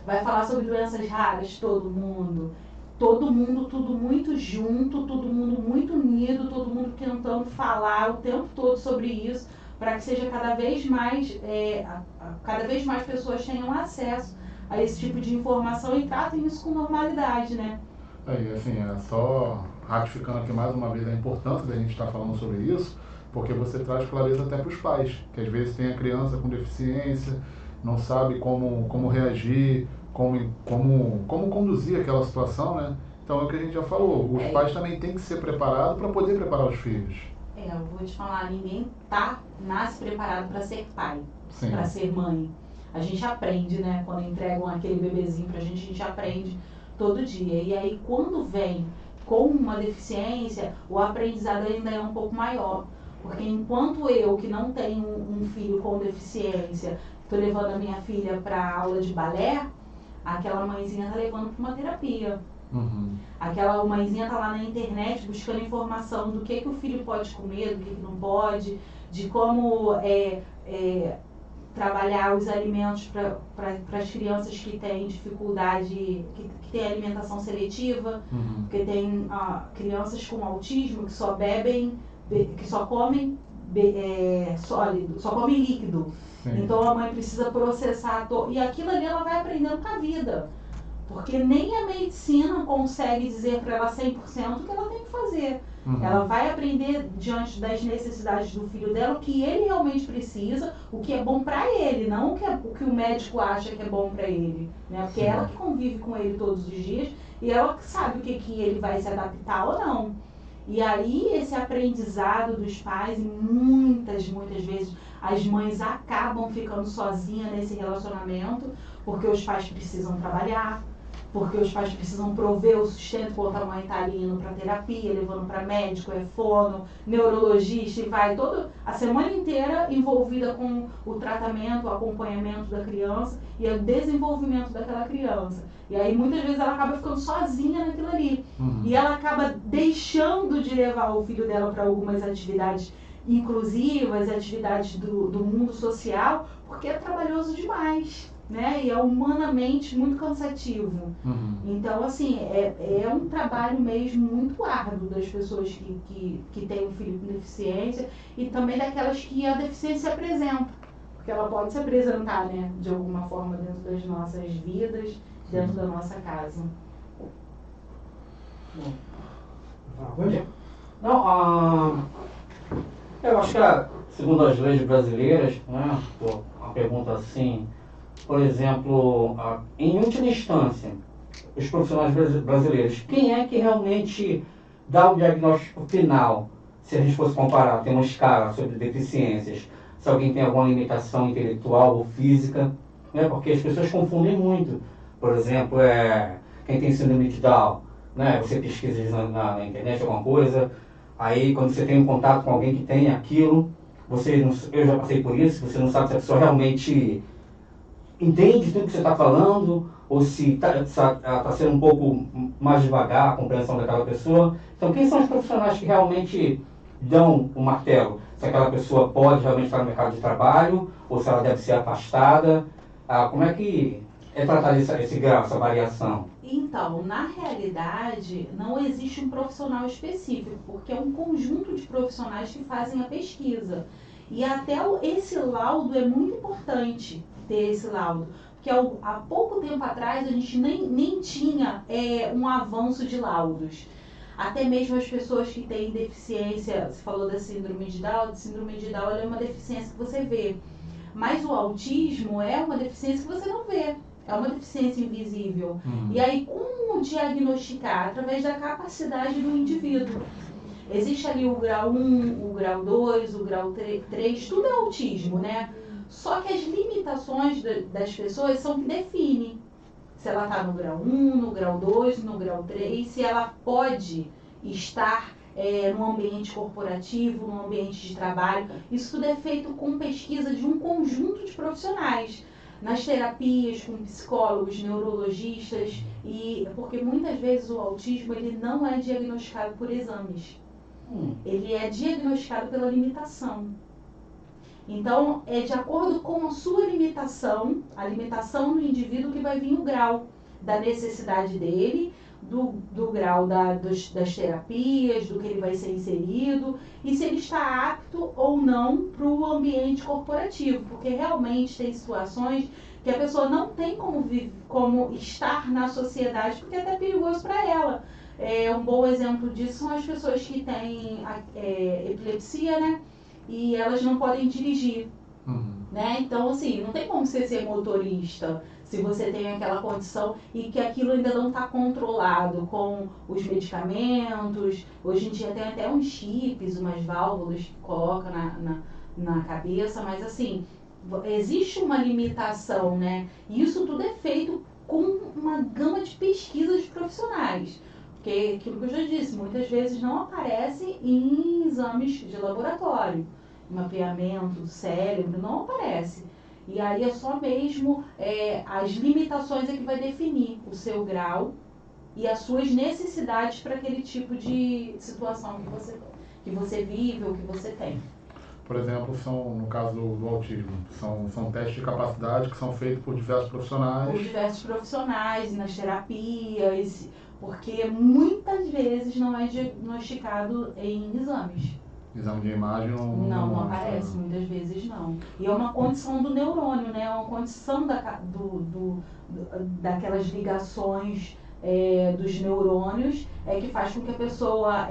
Vai falar sobre doenças raras, todo mundo. Todo mundo, tudo muito junto, todo mundo muito unido, todo mundo tentando falar o tempo todo sobre isso, para que seja cada vez mais pessoas tenham acesso a esse tipo de informação e tratem isso com normalidade, né? Aí, assim, só ratificando aqui mais uma vez a importância da gente estar falando sobre isso, porque você traz clareza até para os pais, que às vezes tem a criança com deficiência, não sabe como reagir, como conduzir aquela situação, né? Então é o que a gente já falou, os pais também têm que ser preparados para poder preparar os filhos. Eu vou te falar, ninguém nasce preparado para ser pai, para ser mãe. A gente aprende, né? Quando entregam aquele bebezinho pra gente aprende todo dia. E aí quando vem com uma deficiência, o aprendizado ainda é um pouco maior. Porque enquanto eu, que não tenho um filho com deficiência, estou levando a minha filha para aula de balé, aquela mãezinha está levando para uma terapia. Aquela mãezinha está lá na internet buscando informação do que o filho pode comer, do que não pode, de como trabalhar os alimentos para as crianças que têm dificuldade, que têm alimentação seletiva, porque tem crianças com autismo que só bebem, que só comem sólido, só comem líquido. Então a mãe precisa processar e aquilo ali ela vai aprendendo com a vida. Porque nem a medicina consegue dizer para ela 100% o que ela tem que fazer. Ela vai aprender diante das necessidades do filho dela o que ele realmente precisa, o que é bom para ele, não o que o médico acha que é bom para ele. Né? Porque é ela que convive com ele todos os dias e ela que sabe o que ele vai se adaptar ou não. E aí esse aprendizado dos pais, muitas vezes as mães acabam ficando sozinhas nesse relacionamento, porque os pais precisam trabalhar, porque os pais precisam prover o sustento enquanto a mãe está ali indo para terapia, levando para médico, fono, neurologista e vai toda a semana inteira envolvida com o tratamento, o acompanhamento da criança e o desenvolvimento daquela criança. E aí muitas vezes ela acaba ficando sozinha naquilo ali. E ela acaba deixando de levar o filho dela para algumas atividades inclusivas, atividades do mundo social, porque é trabalhoso demais. Né? E é humanamente muito cansativo. Então, assim, é um trabalho mesmo muito árduo das pessoas que têm um filho com deficiência e também daquelas que a deficiência se apresenta. Porque ela pode se apresentar, né, de alguma forma dentro das nossas vidas, dentro da nossa casa. Eu acho que, segundo as leis brasileiras, né, uma pergunta assim, por exemplo, em última instância, os profissionais brasileiros, quem é que realmente dá o diagnóstico final? Se a gente fosse comparar, tem uma escala sobre deficiências, se alguém tem alguma limitação intelectual ou física, né? Porque as pessoas confundem muito. Por exemplo, quem tem síndrome de Down, né? Você pesquisa na internet alguma coisa, aí quando você tem um contato com alguém que tem aquilo, eu já passei por isso, você não sabe se a pessoa realmente entende tudo que você está falando, ou se está sendo um pouco mais devagar a compreensão daquela pessoa. Então, quem são os profissionais que realmente dão o martelo? Se aquela pessoa pode realmente estar no mercado de trabalho, ou se ela deve ser afastada? Como é que é tratado esse grau, essa variação? Então, na realidade, não existe um profissional específico, porque é um conjunto de profissionais que fazem a pesquisa. E até esse laudo é muito importante, ter esse laudo, porque há pouco tempo atrás a gente nem tinha um avanço de laudos. Até mesmo as pessoas que têm deficiência, você falou da síndrome de Down, ela é uma deficiência que você vê, mas o autismo é uma deficiência que você não vê, é uma deficiência invisível. E aí como diagnosticar? Através da capacidade do indivíduo. Existe ali o grau 1, o grau 2, o grau 3, tudo é autismo, né? Só que as limitações das pessoas são que definem se ela está no grau 1, no grau 2, no grau 3, se ela pode estar no ambiente corporativo, no ambiente de trabalho. Isso tudo é feito com pesquisa de um conjunto de profissionais, nas terapias, com psicólogos, neurologistas, e porque muitas vezes o autismo ele não é diagnosticado por exames, ele é diagnosticado pela limitação. Então, é de acordo com a sua limitação, a limitação do indivíduo, que vai vir o grau da necessidade dele, do grau das terapias, do que ele vai ser inserido, e se ele está apto ou não para o ambiente corporativo, porque realmente tem situações que a pessoa não tem como estar na sociedade, porque é até perigoso para ela. Um bom exemplo disso são as pessoas que têm epilepsia, né? E elas não podem dirigir, né? Então, assim, não tem como você ser motorista se você tem aquela condição e que aquilo ainda não está controlado com os medicamentos. Hoje em dia tem até uns chips, umas válvulas que coloca na cabeça, mas assim, existe uma limitação, né? E isso tudo é feito com uma gama de pesquisas de profissionais. Porque aquilo que eu já disse, muitas vezes não aparece em exames de laboratório. Mapeamento do cérebro não aparece. E aí é só mesmo as limitações é que vai definir o seu grau e as suas necessidades para aquele tipo de situação que você vive ou que você tem. Por exemplo, no caso do autismo, são testes de capacidade que são feitos por diversos profissionais. Por diversos profissionais, nas terapias, porque muitas vezes não é diagnosticado em exames. Exame de imagem não aparece, muitas vezes não. E é uma condição do neurônio, né? É uma condição daquelas ligações dos neurônios que faz com que a pessoa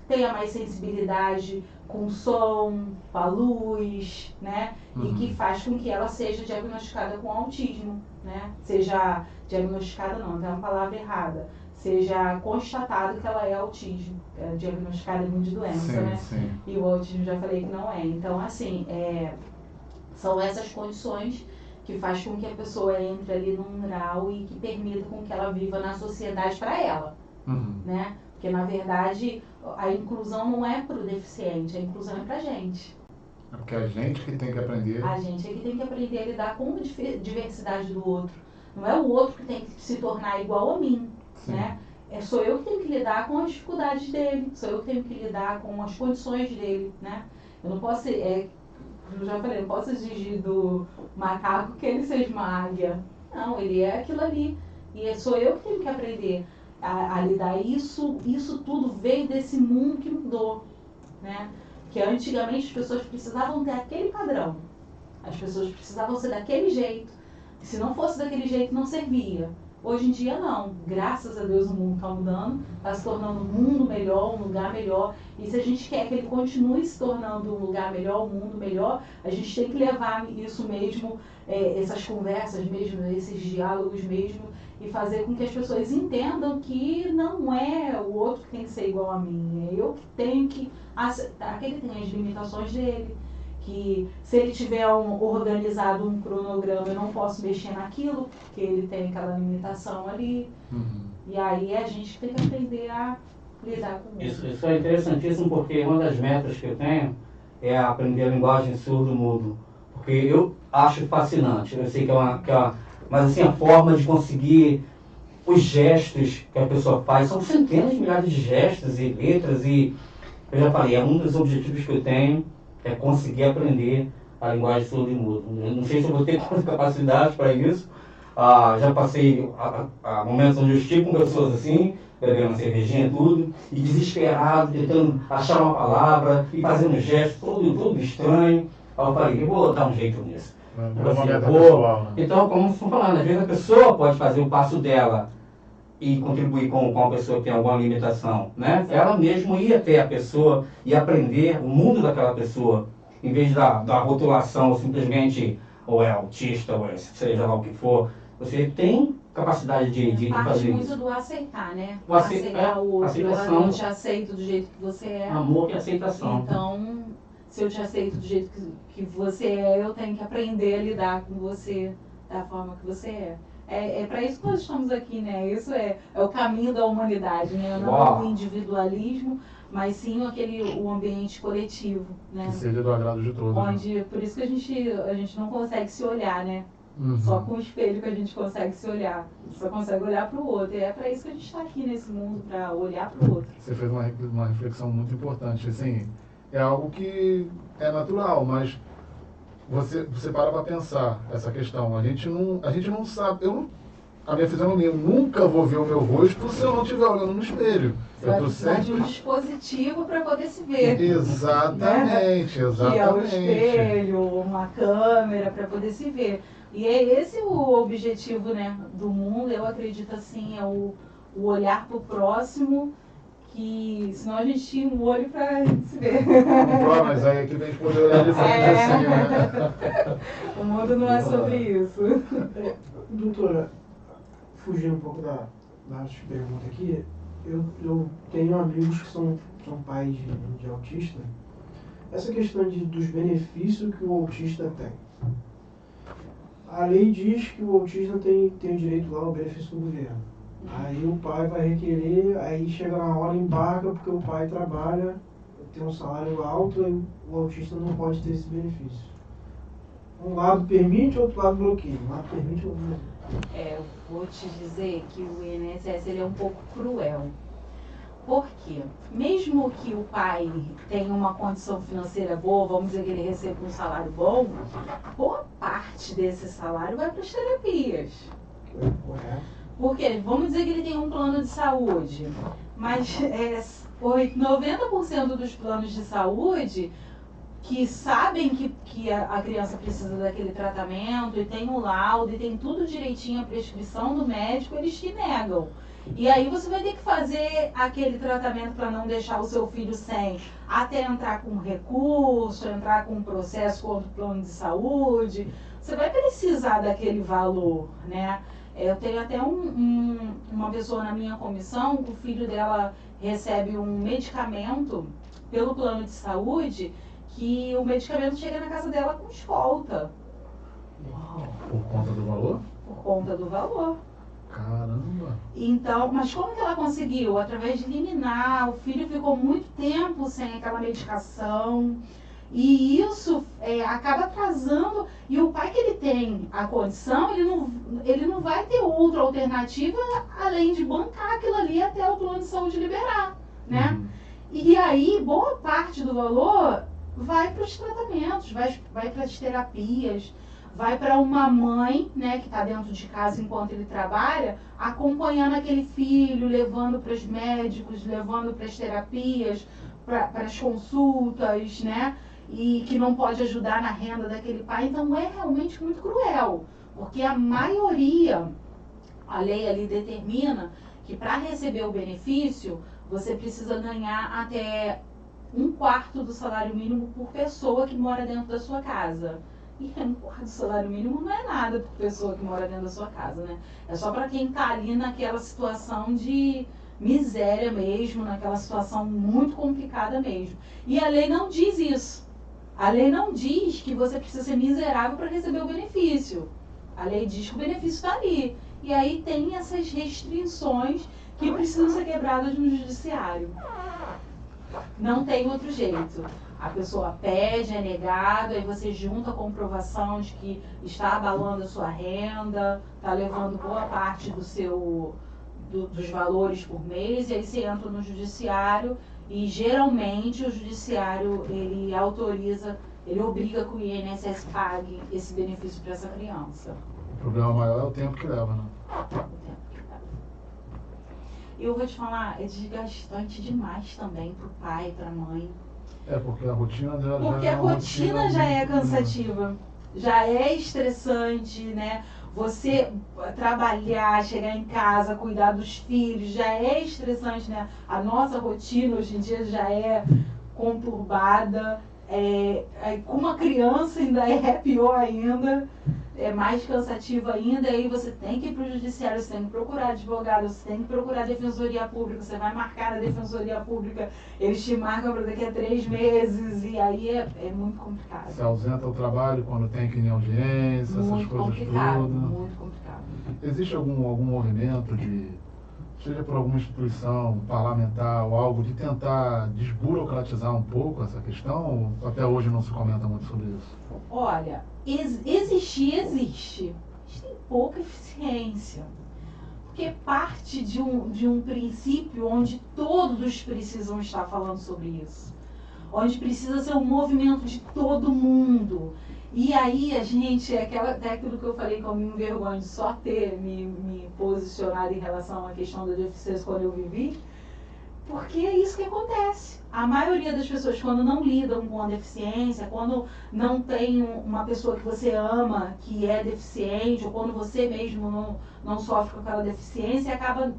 tenha mais sensibilidade com o som, com a luz, né? E que faz com que ela seja diagnosticada com autismo, né? Seja diagnosticada não, tem uma palavra errada. Seja constatado que ela é autismo, diagnosticada de doença, né? Sim. E o autismo já falei que não é. Então, assim, são essas condições que faz com que a pessoa entre ali num grau e que permita com que ela viva na sociedade para ela, né? Porque, na verdade, a inclusão não é para o deficiente, a inclusão é para a gente. É porque a gente que tem que aprender. A gente é que tem que aprender a lidar com a diversidade do outro. Não é o outro que tem que se tornar igual a mim. Né? Sou eu que tenho que lidar com as dificuldades dele, sou eu que tenho que lidar com as condições dele, né? Eu não posso, eu já falei, não posso exigir do macaco que ele seja uma águia. Não, ele é aquilo ali. E sou eu que tenho que aprender a lidar. Isso tudo veio desse mundo que mudou, né? Que antigamente as pessoas precisavam ter aquele padrão. As pessoas precisavam ser daquele jeito. E se não fosse daquele jeito, não servia. Hoje em dia não, graças a Deus o mundo está mudando, está se tornando um mundo melhor, um lugar melhor, e se a gente quer que ele continue se tornando um lugar melhor, um mundo melhor, a gente tem que levar isso mesmo, essas conversas mesmo, esses diálogos mesmo, e fazer com que as pessoas entendam que não é o outro que tem que ser igual a mim, é eu que tenho que aceitar que ele tem as limitações dele, que se ele tiver organizado um cronograma, eu não posso mexer naquilo, porque ele tem aquela limitação ali. E aí a gente tem que aprender a lidar com isso. Isso é interessantíssimo, porque uma das metas que eu tenho é aprender a linguagem surdo-mudo. Porque eu acho fascinante, eu sei que é uma mas assim, a forma de conseguir os gestos que a pessoa faz, são centenas de milhares de gestos e letras, e eu já falei, é um dos objetivos que eu tenho, é conseguir aprender a linguagem surdo e mudo. Eu não sei se eu vou ter capacidade para isso. Já passei momentos onde eu estive com pessoas assim, bebendo uma cervejinha e tudo, e desesperado, tentando achar uma palavra, e fazendo gestos, tudo estranho. Aí eu falei, eu vou dar um jeito nisso. Então, como vocês estão falando, às vezes a pessoa pode fazer o passo dela e contribuir com a pessoa que tem alguma limitação, né? Ela mesmo ir até a pessoa e aprender o mundo daquela pessoa, em vez da rotulação, ou simplesmente, ou é autista, ou seja lá o que for, você tem capacidade de fazer isso. Parte muito do aceitar, né? Aceitar o outro. Aceitação. Eu te aceito do jeito que você é. Amor e aceitação. Então, se eu te aceito do jeito que você é, eu tenho que aprender a lidar com você da forma que você é. É para isso que nós estamos aqui, né? Isso é o caminho da humanidade, né? Não Uau. o individualismo, mas sim o ambiente coletivo, né? Que seja do agrado de todos. Né? Por isso que a gente não consegue se olhar, né? Uhum. Só com o espelho que a gente consegue se olhar. Só consegue olhar para o outro. E é para isso que a gente está aqui nesse mundo, para olhar para o outro. Você fez uma reflexão muito importante. Assim, é algo que é natural, mas você para pensar essa questão. A gente não sabe. A minha fisionomia, eu nunca vou ver o meu rosto se eu não estiver olhando no espelho. Você vai precisar de um dispositivo para poder se ver. Exatamente, né? exatamente. Que é o espelho, uma câmera para poder se ver. E é esse o objetivo, né, do mundo, eu acredito assim, é o olhar para o próximo, que senão a gente tinha um olho para se ver. Mas aí que vem poder olhar de frente assim, né? O mundo não é sobre isso. Doutora, fugindo um pouco da nossa pergunta aqui, eu tenho amigos que são pais de autista. Essa questão dos benefícios que o autista tem. A lei diz que o autista tem direito lá ao benefício do governo. Aí o pai vai requerer, aí chega na hora embarca porque o pai trabalha, tem um salário alto e o autista não pode ter esse benefício. Um lado permite, outro lado bloqueia. Um lado permite, outro bloqueia. Eu vou te dizer que o INSS ele é um pouco cruel. Por quê? Mesmo que o pai tenha uma condição financeira boa, vamos dizer que ele receba um salário bom, boa parte desse salário vai para as terapias. Porque, vamos dizer que ele tem um plano de saúde, mas 90% dos planos de saúde que sabem que a criança precisa daquele tratamento e tem o laudo e tem tudo direitinho, a prescrição do médico, eles te negam. E aí você vai ter que fazer aquele tratamento para não deixar o seu filho sem, até entrar com recurso, entrar com um processo contra o plano de saúde. Você vai precisar daquele valor, né? Eu tenho até uma pessoa na minha comissão, que o filho dela recebe um medicamento pelo plano de saúde, que o medicamento chega na casa dela com escolta. Uau. Por conta do valor? Por conta do valor. Caramba! Então, mas como que ela conseguiu? Através de liminar, o filho ficou muito tempo sem aquela medicação e isso acaba atrasando, e o pai que ele tem a condição, ele não vai ter outra alternativa além de bancar aquilo ali até o plano de saúde liberar, né? Uhum. E aí, boa parte do valor vai para os tratamentos, vai para as terapias, vai para uma mãe, né, que está dentro de casa enquanto ele trabalha, acompanhando aquele filho, levando para os médicos, levando para as terapias, para as consultas, né, e que não pode ajudar na renda daquele pai. Então é realmente muito cruel, porque a maioria, a lei ali determina que para receber o benefício, você precisa ganhar até 1/4 do salário mínimo por pessoa que mora dentro da sua casa. E 1/4 do salário mínimo não é nada por pessoa que mora dentro da sua casa, né? É só para quem está ali naquela situação de miséria mesmo, naquela situação muito complicada mesmo. E a lei não diz isso. A lei não diz que você precisa ser miserável para receber o benefício. A lei diz que o benefício está ali. E aí tem essas restrições que precisam ser quebradas no judiciário. Não tem outro jeito. A pessoa pede, é negado, aí você junta a comprovação de que está abalando a sua renda, está levando boa parte dos valores por mês, e aí você entra no judiciário e geralmente o judiciário ele autoriza, ele obriga que o INSS pague esse benefício para essa criança. O problema maior é o tempo que leva, né? Eu vou te falar, é desgastante demais também para o pai, para a mãe. Porque a rotina dela Porque já é a rotina já é cansativa, já é estressante, né? Você trabalhar, chegar em casa, cuidar dos filhos, já é estressante, né? A nossa rotina hoje em dia já é conturbada, com uma criança ainda é pior ainda. é mais cansativo ainda, e aí você tem que ir para o judiciário, você tem que procurar advogado, você tem que procurar a defensoria pública, você vai marcar na defensoria pública, eles te marcam para daqui a 3 meses, e aí é muito complicado. Se ausenta o trabalho quando tem que ir em audiência, essas Muito coisas complicado, todas. muito complicado. Existe algum movimento seja por alguma instituição parlamentar ou algo, de tentar desburocratizar um pouco essa questão? Ou até hoje não se comenta muito sobre isso? Olha, existe. Mas tem pouca eficiência. Porque parte de um princípio onde todos precisam estar falando sobre isso. Onde precisa ser um movimento de todo mundo. E aí a gente, até aquilo que eu falei que eu me envergonho de só ter me posicionado em relação à questão da deficiência quando eu vivi, porque é isso que acontece. A maioria das pessoas, quando não lidam com a deficiência, quando não tem uma pessoa que você ama que é deficiente, ou quando você mesmo não sofre com aquela deficiência, acaba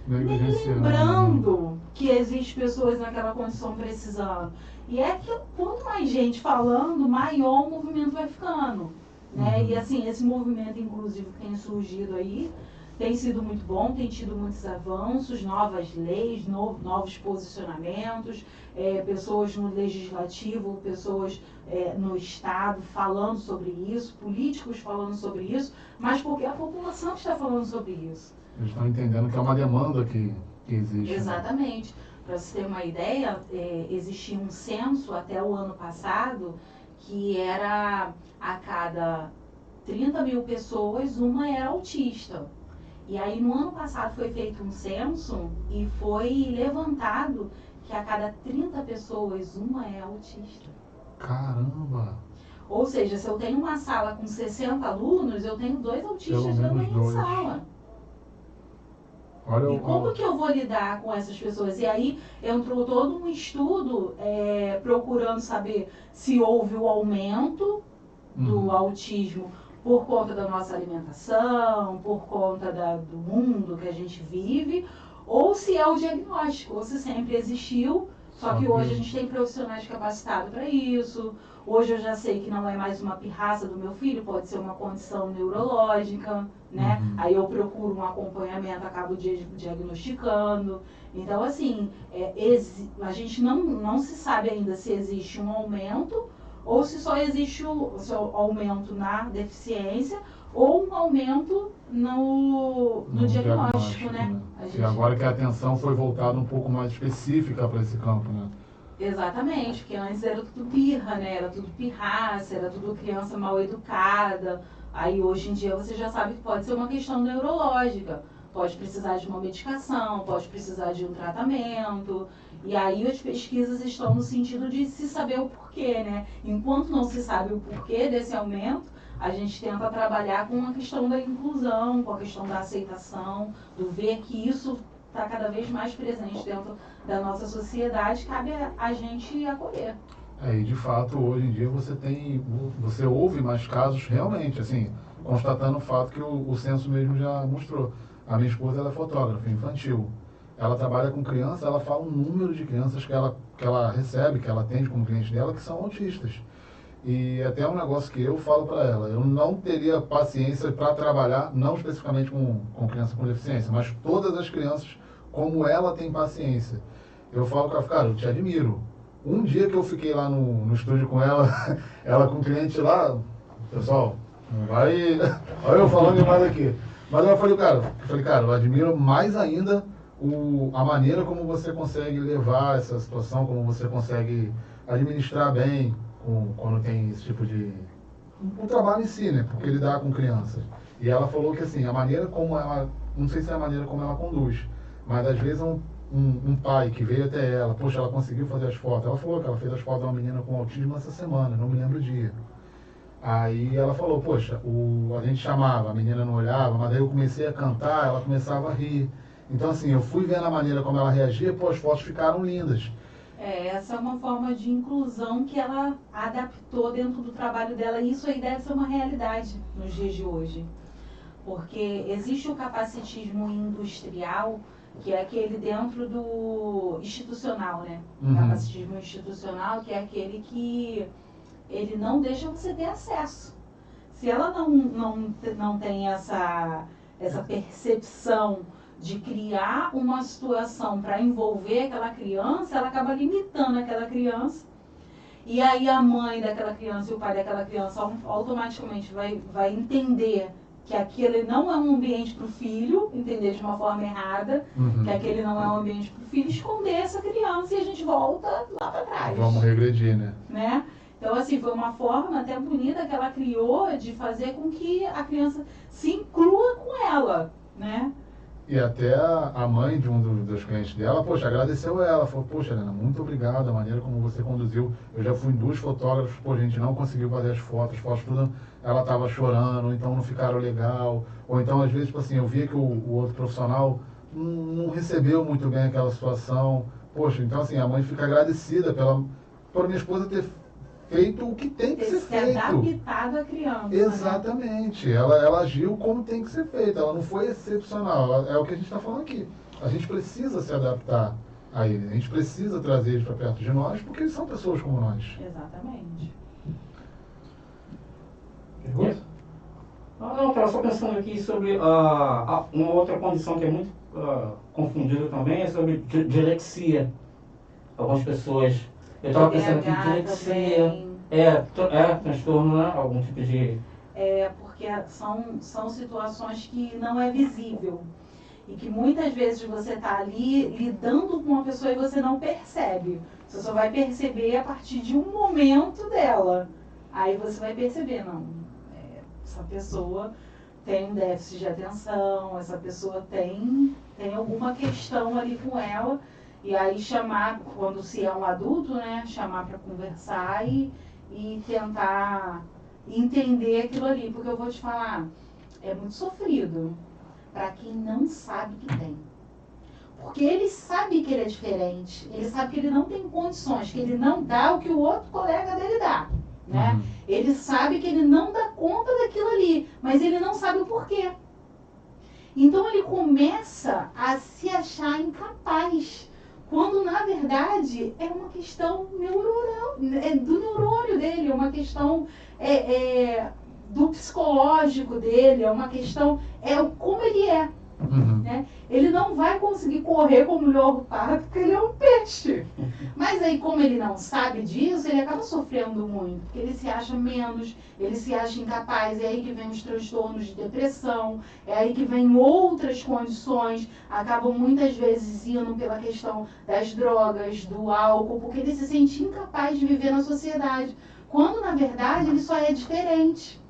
nem lembrando que existem pessoas naquela condição precisando. E é que quanto mais gente falando, maior o movimento vai ficando. Né? E assim, esse movimento, inclusive, que tem surgido aí, tem sido muito bom, tem tido muitos avanços, novas leis, novos posicionamentos, pessoas no legislativo, pessoas no Estado falando sobre isso, políticos falando sobre isso, mas porque a população está falando sobre isso. Eles estão entendendo que é uma demanda que existe. Exatamente. Para você ter uma ideia, existia um censo até o ano passado que era a cada 30 mil pessoas, uma era autista. E aí no ano passado foi feito um censo e foi levantado que a cada 30 pessoas, uma é autista. Caramba! Ou seja, se eu tenho uma sala com 60 alunos, eu tenho 2 autistas na minha sala. E como que eu vou lidar com essas pessoas? E aí entrou todo um estudo procurando saber se houve o aumento do autismo por conta da nossa alimentação, por conta do mundo que a gente vive, ou se é o diagnóstico, ou se sempre existiu, só que hoje a gente tem profissionais capacitados para isso. Hoje eu já sei que não é mais uma pirraça do meu filho, pode ser uma condição neurológica, né? Aí eu procuro um acompanhamento, acabo diagnosticando. Então, assim, a gente não se sabe ainda se existe um aumento ou se só existe o aumento na deficiência ou um aumento no diagnóstico, né? E agora que a atenção foi voltada um pouco mais específica para esse campo, né? Exatamente, porque antes era tudo birra, né? Era tudo pirraça, era tudo criança mal educada. Aí hoje em dia você já sabe que pode ser uma questão neurológica, pode precisar de uma medicação, pode precisar de um tratamento. E aí as pesquisas estão no sentido de se saber o porquê, né? Enquanto não se sabe o porquê desse aumento, a gente tenta trabalhar com a questão da inclusão, com a questão da aceitação, do ver que isso está cada vez mais presente dentro da nossa sociedade, cabe a gente acolher. E de fato, hoje em dia você ouve mais casos realmente, assim, constatando o fato que o censo mesmo já mostrou. A minha esposa, ela é fotógrafa infantil. Ela trabalha com crianças, ela fala um número de crianças que ela recebe, que ela atende como cliente dela, que são autistas. E até um negócio que eu falo para ela, eu não teria paciência para trabalhar, não especificamente com criança com deficiência, mas todas as crianças, como ela tem paciência. Eu falo para ela, cara, eu te admiro. Um dia que eu fiquei lá no estúdio com ela, ela com o cliente lá, pessoal, não vai... Olha eu falando demais aqui. Mas eu falei, cara, eu admiro mais ainda a maneira como você consegue levar essa situação, como você consegue administrar bem quando tem esse tipo de... O trabalho em si, né? Porque lidar com crianças. E ela falou que, assim, a maneira como ela... Não sei se é a maneira como ela conduz, mas às vezes um pai que veio até ela, poxa, ela conseguiu fazer as fotos. Ela falou que ela fez as fotos de uma menina com autismo essa semana, não me lembro o dia. Aí ela falou, poxa, a gente chamava, a menina não olhava, mas daí eu comecei a cantar, ela começava a rir. Então, assim, eu fui vendo a maneira como ela reagia, as fotos ficaram lindas. Essa é uma forma de inclusão que ela adaptou dentro do trabalho dela, e isso aí deve ser uma realidade nos dias de hoje. Porque existe o capacitismo industrial, que é aquele dentro do institucional, né? O capacitismo institucional, que é aquele que ele não deixa você ter acesso. Se ela não tem essa percepção de criar uma situação para envolver aquela criança, ela acaba limitando aquela criança. E aí a mãe daquela criança e o pai daquela criança automaticamente vai entender que aquele não é um ambiente para o filho, entender de uma forma errada, que aquele não é um ambiente para o filho, esconder essa criança e a gente volta lá para trás. Vamos regredir, né? Então, assim, foi uma forma até bonita que ela criou de fazer com que a criança se inclua com ela, né? E até a mãe de um dos clientes dela, poxa, agradeceu ela, falou, poxa, Helena, muito obrigado, a maneira como você conduziu. Eu já fui em 2 fotógrafos, pô, a gente não conseguiu fazer as fotos tudo, ela tava chorando, então não ficaram legal. Ou então, às vezes, tipo assim, eu via que o outro profissional não recebeu muito bem aquela situação. Poxa, então assim, a mãe fica agradecida por minha esposa ter feito o que tem que ser feito. Adaptado à criança. Exatamente. Né? Ela agiu como tem que ser feito. Ela não foi excepcional. É o que a gente está falando aqui. A gente precisa se adaptar a ele. A gente precisa trazer eles para perto de nós, porque eles são pessoas como nós. Exatamente. Pergunta? Não, estava só pensando aqui sobre uma outra condição que é muito confundida também, é sobre dilexia. Algumas pessoas... Eu estava pensando aqui, dilexia, transtorno, né? Algum tipo de... Porque são situações que não é visível. E que muitas vezes você está ali lidando com uma pessoa e você não percebe. Você só vai perceber a partir de um momento dela. Aí você vai perceber, não, essa pessoa tem um déficit de atenção, essa pessoa tem alguma questão ali com ela. E aí chamar, quando se é um adulto, né, chamar para conversar e tentar entender aquilo ali. Porque eu vou te falar, é muito sofrido para quem não sabe que tem. Porque ele sabe que ele é diferente, ele sabe que ele não tem condições, que ele não dá o que o outro colega dele dá. Né? Ele sabe que ele não dá conta daquilo ali, mas ele não sabe o porquê. Então ele começa a se achar incapaz. Quando, na verdade, é uma questão neuronal, do neurônio dele, é uma questão do psicológico dele, é uma questão, como ele é. Né? Ele não vai conseguir correr como o leopardo, porque ele é um peixe. Mas aí, como ele não sabe disso, ele acaba sofrendo muito, porque ele se acha menos, ele se acha incapaz, é aí que vem os transtornos de depressão, é aí que vem outras condições, acabam muitas vezes indo pela questão das drogas, do álcool, porque ele se sente incapaz de viver na sociedade, quando na verdade ele só é diferente.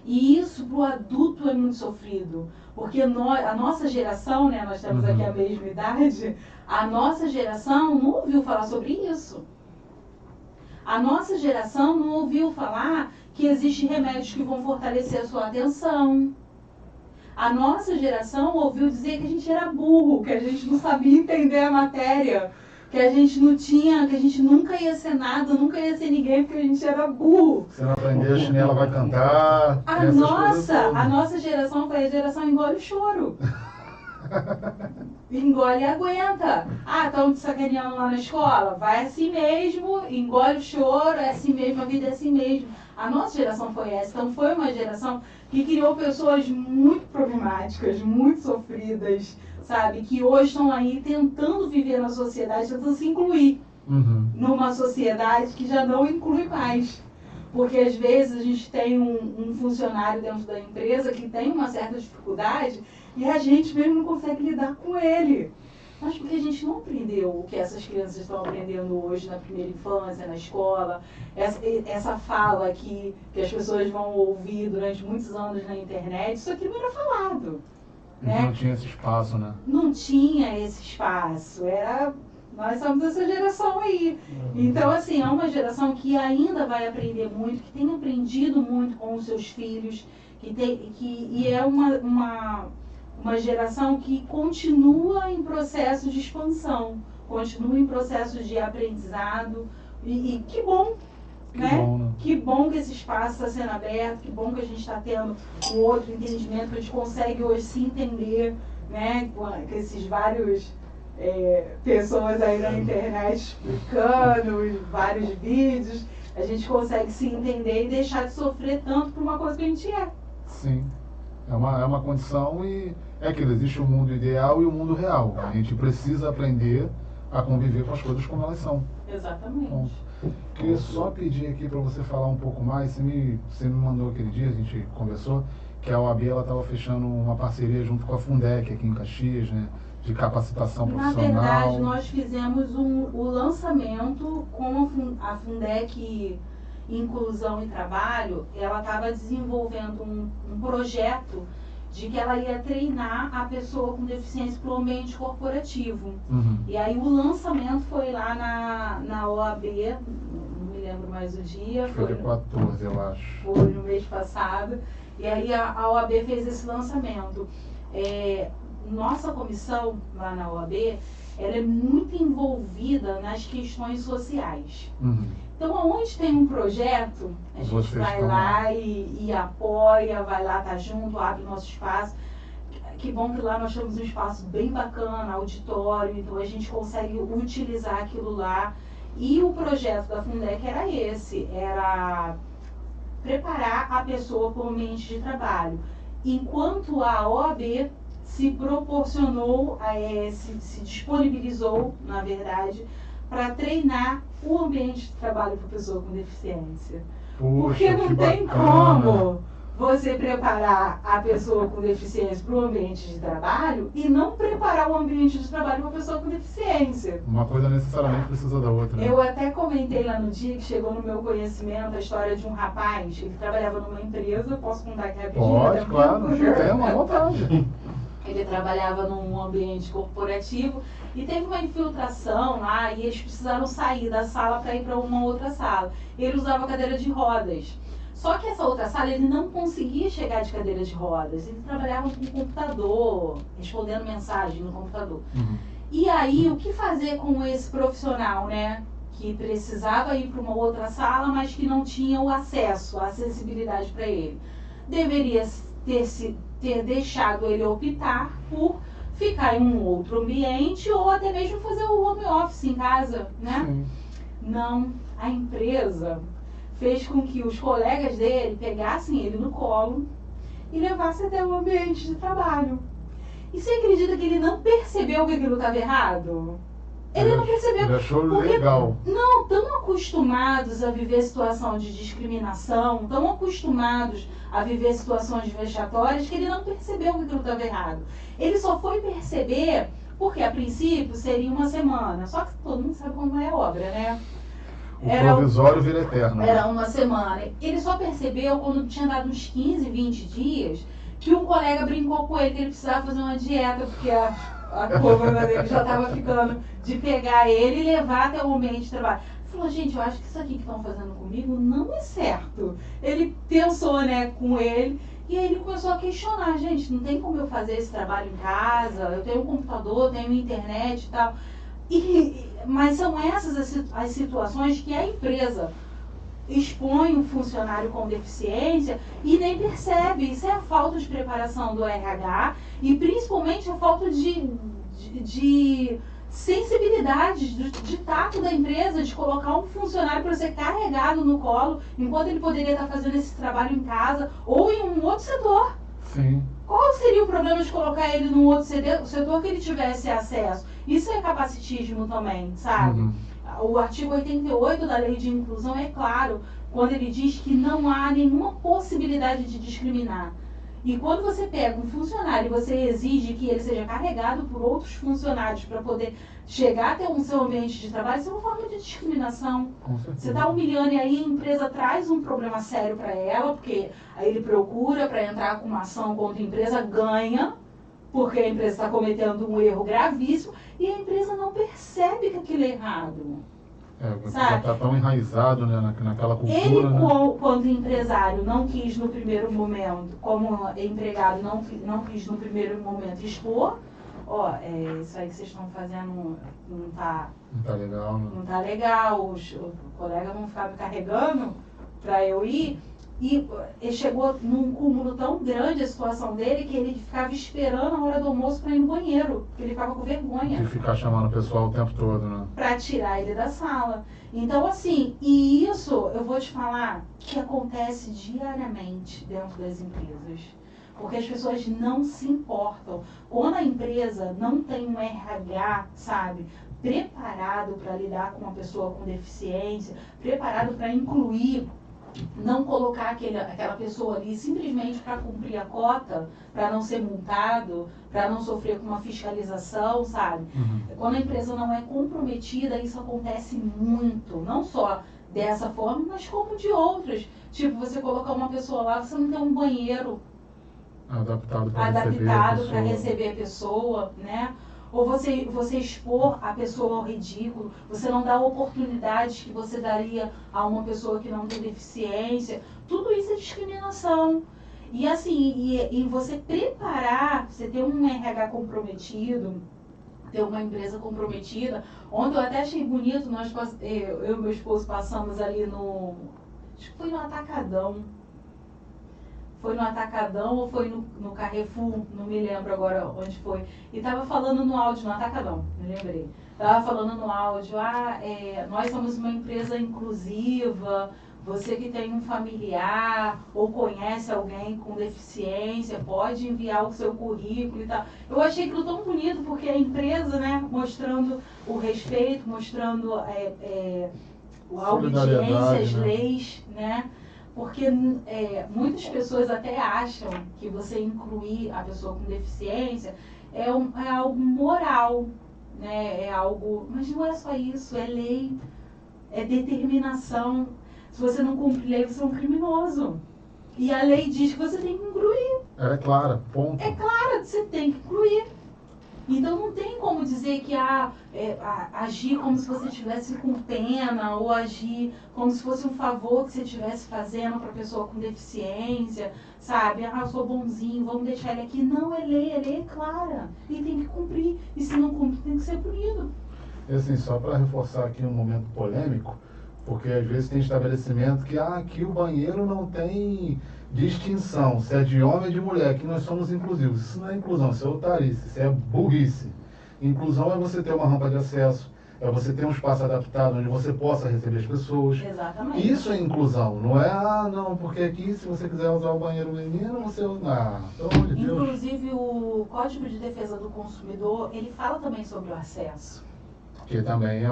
E isso para o adulto é muito sofrido, porque a nossa geração, né, nós temos aqui a mesma idade, a nossa geração não ouviu falar sobre isso. A nossa geração não ouviu falar que existem remédios que vão fortalecer a sua atenção. A nossa geração ouviu dizer que a gente era burro, que a gente não sabia entender a matéria, que a gente não tinha, que a gente nunca ia ser nada, nunca ia ser ninguém, porque a gente era burro. Se não aprender, a chinela vai cantar. A nossa geração foi a geração engole o choro. Engole e aguenta. Estão te sacaneando lá na escola? Vai assim mesmo, engole o choro, é assim mesmo, a vida é assim mesmo. A nossa geração foi essa. Então foi uma geração que criou pessoas muito problemáticas, muito sofridas, sabe? Que hoje estão aí tentando viver na sociedade, tentando se incluir numa sociedade que já não inclui mais. Porque às vezes a gente tem um funcionário dentro da empresa que tem uma certa dificuldade e a gente mesmo não consegue lidar com ele. Mas porque a gente não aprendeu o que essas crianças estão aprendendo hoje na primeira infância, na escola, essa fala que as pessoas vão ouvir durante muitos anos na internet, isso aqui não era falado. Né? Não tinha esse espaço, né? Não tinha esse espaço, nós somos essa geração aí. Então, assim, é uma geração que ainda vai aprender muito, que tem aprendido muito com os seus filhos, e é uma geração que continua em processo de expansão, continua em processo de aprendizado, e que bom, né? Que bom que esse espaço está sendo aberto, que bom que a gente está tendo um outro entendimento, que a gente consegue hoje se entender, né? Com esses vários pessoas aí na internet explicando, vários vídeos, a gente consegue se entender e deixar de sofrer tanto por uma coisa que a gente é. Sim, é uma condição e é aquilo, existe o mundo ideal e o mundo real. A gente precisa aprender a conviver com as coisas como elas são. Exatamente. Bom, queria só pedir aqui para você falar um pouco mais, você me mandou aquele dia, a gente conversou, que a OAB estava fechando uma parceria junto com a Fundec aqui em Caxias, né, de capacitação profissional. Na verdade, nós fizemos o lançamento com a Fundec Inclusão e Trabalho. Ela estava desenvolvendo um projeto de que ela ia treinar a pessoa com deficiência para o ambiente corporativo. Uhum. E aí o lançamento foi lá na OAB, não me lembro mais o dia. Foi dia 14, eu acho. Foi no mês passado. E aí a OAB fez esse lançamento. Nossa comissão lá na OAB, ela é muito envolvida nas questões sociais. Uhum. Então, aonde tem um projeto, a gente vai lá e apoia, vai lá, tá junto, abre o nosso espaço. Que bom que lá nós temos um espaço bem bacana, auditório, então a gente consegue utilizar aquilo lá. E o projeto da Fundec era esse, era preparar a pessoa para o ambiente de trabalho. Enquanto a OAB se proporcionou, se disponibilizou, na verdade, para treinar o ambiente de trabalho para a pessoa com deficiência. Puxa, porque não tem como você preparar a pessoa com deficiência para o ambiente de trabalho e não preparar o ambiente de trabalho para a pessoa com deficiência. Uma coisa necessariamente precisa da outra. Né? Eu até comentei lá no dia que chegou no meu conhecimento a história de um rapaz, ele trabalhava numa empresa, posso contar aqui rapidinho? Pode, claro, não tem uma vontade. Ele trabalhava num ambiente corporativo e teve uma infiltração lá e eles precisaram sair da sala para ir para uma outra sala. Ele usava cadeira de rodas. Só que essa outra sala ele não conseguia chegar de cadeira de rodas. Ele trabalhava com computador, respondendo mensagem no computador. Uhum. E aí, o que fazer com esse profissional, né? Que precisava ir para uma outra sala, mas que não tinha o acesso, a acessibilidade para ele. Deveria ter deixado ele optar por ficar em um outro ambiente ou até mesmo fazer o home office em casa, né? Sim. Não, a empresa fez com que os colegas dele pegassem ele no colo e levassem até o ambiente de trabalho. E você acredita que ele não percebeu que aquilo estava errado? Ele não percebeu. Ele achou legal. Não, tão acostumados a viver situação de discriminação, tão acostumados a viver situações vexatórias, que ele não percebeu que aquilo estava errado. Ele só foi perceber porque, a princípio, seria uma semana. Só que todo mundo sabe como é obra, né? O provisório vira eterno. Era uma semana. Ele só percebeu quando tinha dado uns 15, 20 dias, que um colega brincou com ele que ele precisava fazer uma dieta, porque a coluna dele já estava ficando de pegar ele e levar até o ambiente de trabalho. Ele falou, gente, eu acho que isso aqui que estão fazendo comigo não é certo. Ele pensou, né, com ele, e aí ele começou a questionar, gente, não tem como eu fazer esse trabalho em casa, eu tenho um computador, tenho internet e tal. Mas são essas as situações que a empresa expõe um funcionário com deficiência e nem percebe. Isso é a falta de preparação do RH e principalmente a falta de sensibilidade, de tato da empresa, de colocar um funcionário para ser carregado no colo enquanto ele poderia estar fazendo esse trabalho em casa ou em um outro setor. Sim. Qual seria o problema de colocar ele num outro setor que ele tivesse acesso? Isso é capacitismo também, sabe? Uhum. O artigo 88 da Lei de Inclusão é claro quando ele diz que não há nenhuma possibilidade de discriminar. E quando você pega um funcionário e você exige que ele seja carregado por outros funcionários para poder chegar até o seu ambiente de trabalho, isso é uma forma de discriminação. Você está humilhando e aí a empresa traz um problema sério para ela, porque aí ele procura para entrar com uma ação contra a empresa, ganha, porque a empresa está cometendo um erro gravíssimo e a empresa não percebe que aquilo é errado. Já está tão enraizado, né, naquela cultura. Ele, né? quando empresário, não quis no primeiro momento, como empregado, não quis no primeiro momento expor, isso aí que vocês estão fazendo não tá legal, né? Não tá legal, o colega não ficar me carregando para eu ir. E ele chegou num cúmulo tão grande a situação dele que ele ficava esperando a hora do almoço para ir no banheiro, porque ele ficava com vergonha. De ficar chamando o pessoal o tempo todo, né? Para tirar ele da sala. Então, assim, e isso eu vou te falar que acontece diariamente dentro das empresas. Porque as pessoas não se importam. Quando a empresa não tem um RH, sabe, preparado para lidar com uma pessoa com deficiência, preparado para incluir, não colocar aquela pessoa ali simplesmente para cumprir a cota, para não ser multado, para não sofrer com uma fiscalização, sabe? Quando a empresa não é comprometida, isso acontece muito, não só dessa forma, mas como de outras. Tipo, você colocar uma pessoa lá, você não tem um banheiro adaptado para receber a pessoa, né? Ou você expor a pessoa ao ridículo, você não dá oportunidades que você daria a uma pessoa que não tem deficiência. Tudo isso é discriminação. E assim, e você preparar, você ter um RH comprometido, ter uma empresa comprometida. Ontem eu até achei bonito, eu e meu esposo passamos ali acho que foi no Atacadão. Foi no Atacadão ou foi no Carrefour, não me lembro agora onde foi. E estava falando no áudio, no Atacadão, me lembrei. Estava falando no áudio, nós somos uma empresa inclusiva, você que tem um familiar ou conhece alguém com deficiência, pode enviar o seu currículo e tal. Eu achei aquilo tão bonito, porque a empresa, né, mostrando o respeito, mostrando a obediência às leis, né? Porque muitas pessoas até acham que você incluir a pessoa com deficiência é algo moral, né? É algo, mas não é só isso, é lei, é determinação. Se você não cumpre lei, você é um criminoso. E a lei diz que você tem que incluir. Ela é clara, ponto. É clara, você tem que incluir. Então não tem como dizer que agir como se você estivesse com pena ou agir como se fosse um favor que você estivesse fazendo para a pessoa com deficiência, sabe? Eu sou bonzinho, vamos deixar ele aqui. Não, a lei é clara e tem que cumprir. E se não cumpre, tem que ser punido. E assim, só para reforçar aqui um momento polêmico, porque às vezes tem estabelecimento que aqui o banheiro não tem distinção, se é de homem ou de mulher, que nós somos inclusivos. Isso não é inclusão, isso é otarice, isso é burrice. Inclusão é você ter uma rampa de acesso, é você ter um espaço adaptado onde você possa receber as pessoas. Exatamente. Isso é inclusão, não é, não, porque aqui se você quiser usar o banheiro menino, você usa. Pelo amor de Deus. Inclusive o Código de Defesa do Consumidor, ele fala também sobre o acesso. Que também é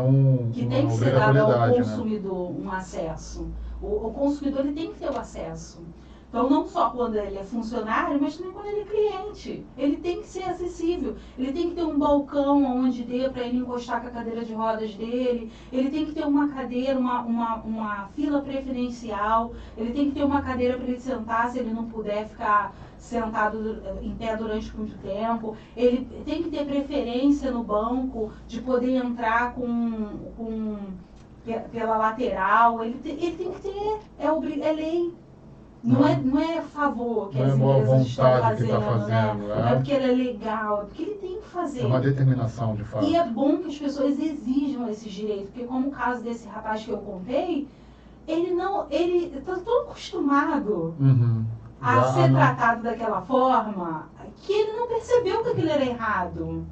que tem que ser dado ao consumidor, né? Um acesso. O consumidor ele tem que ter o acesso. Então, não só quando ele é funcionário, mas também quando ele é cliente. Ele tem que ser acessível. Ele tem que ter um balcão onde dê para ele encostar com a cadeira de rodas dele. Ele tem que ter uma cadeira, uma fila preferencial. Ele tem que ter uma cadeira para ele sentar se ele não puder ficar sentado em pé durante muito tempo. Ele tem que ter preferência no banco de poder entrar pela lateral. Ele tem que ter, é lei. Não é favor que as empresas estão fazendo, né? Não é porque ele é legal, é porque ele tem que fazer. É uma determinação, de fato. E é bom que as pessoas exijam esses direitos, porque como o caso desse rapaz que eu contei, ele está tão acostumado a ser tratado daquela forma, que ele não percebeu que aquilo era errado.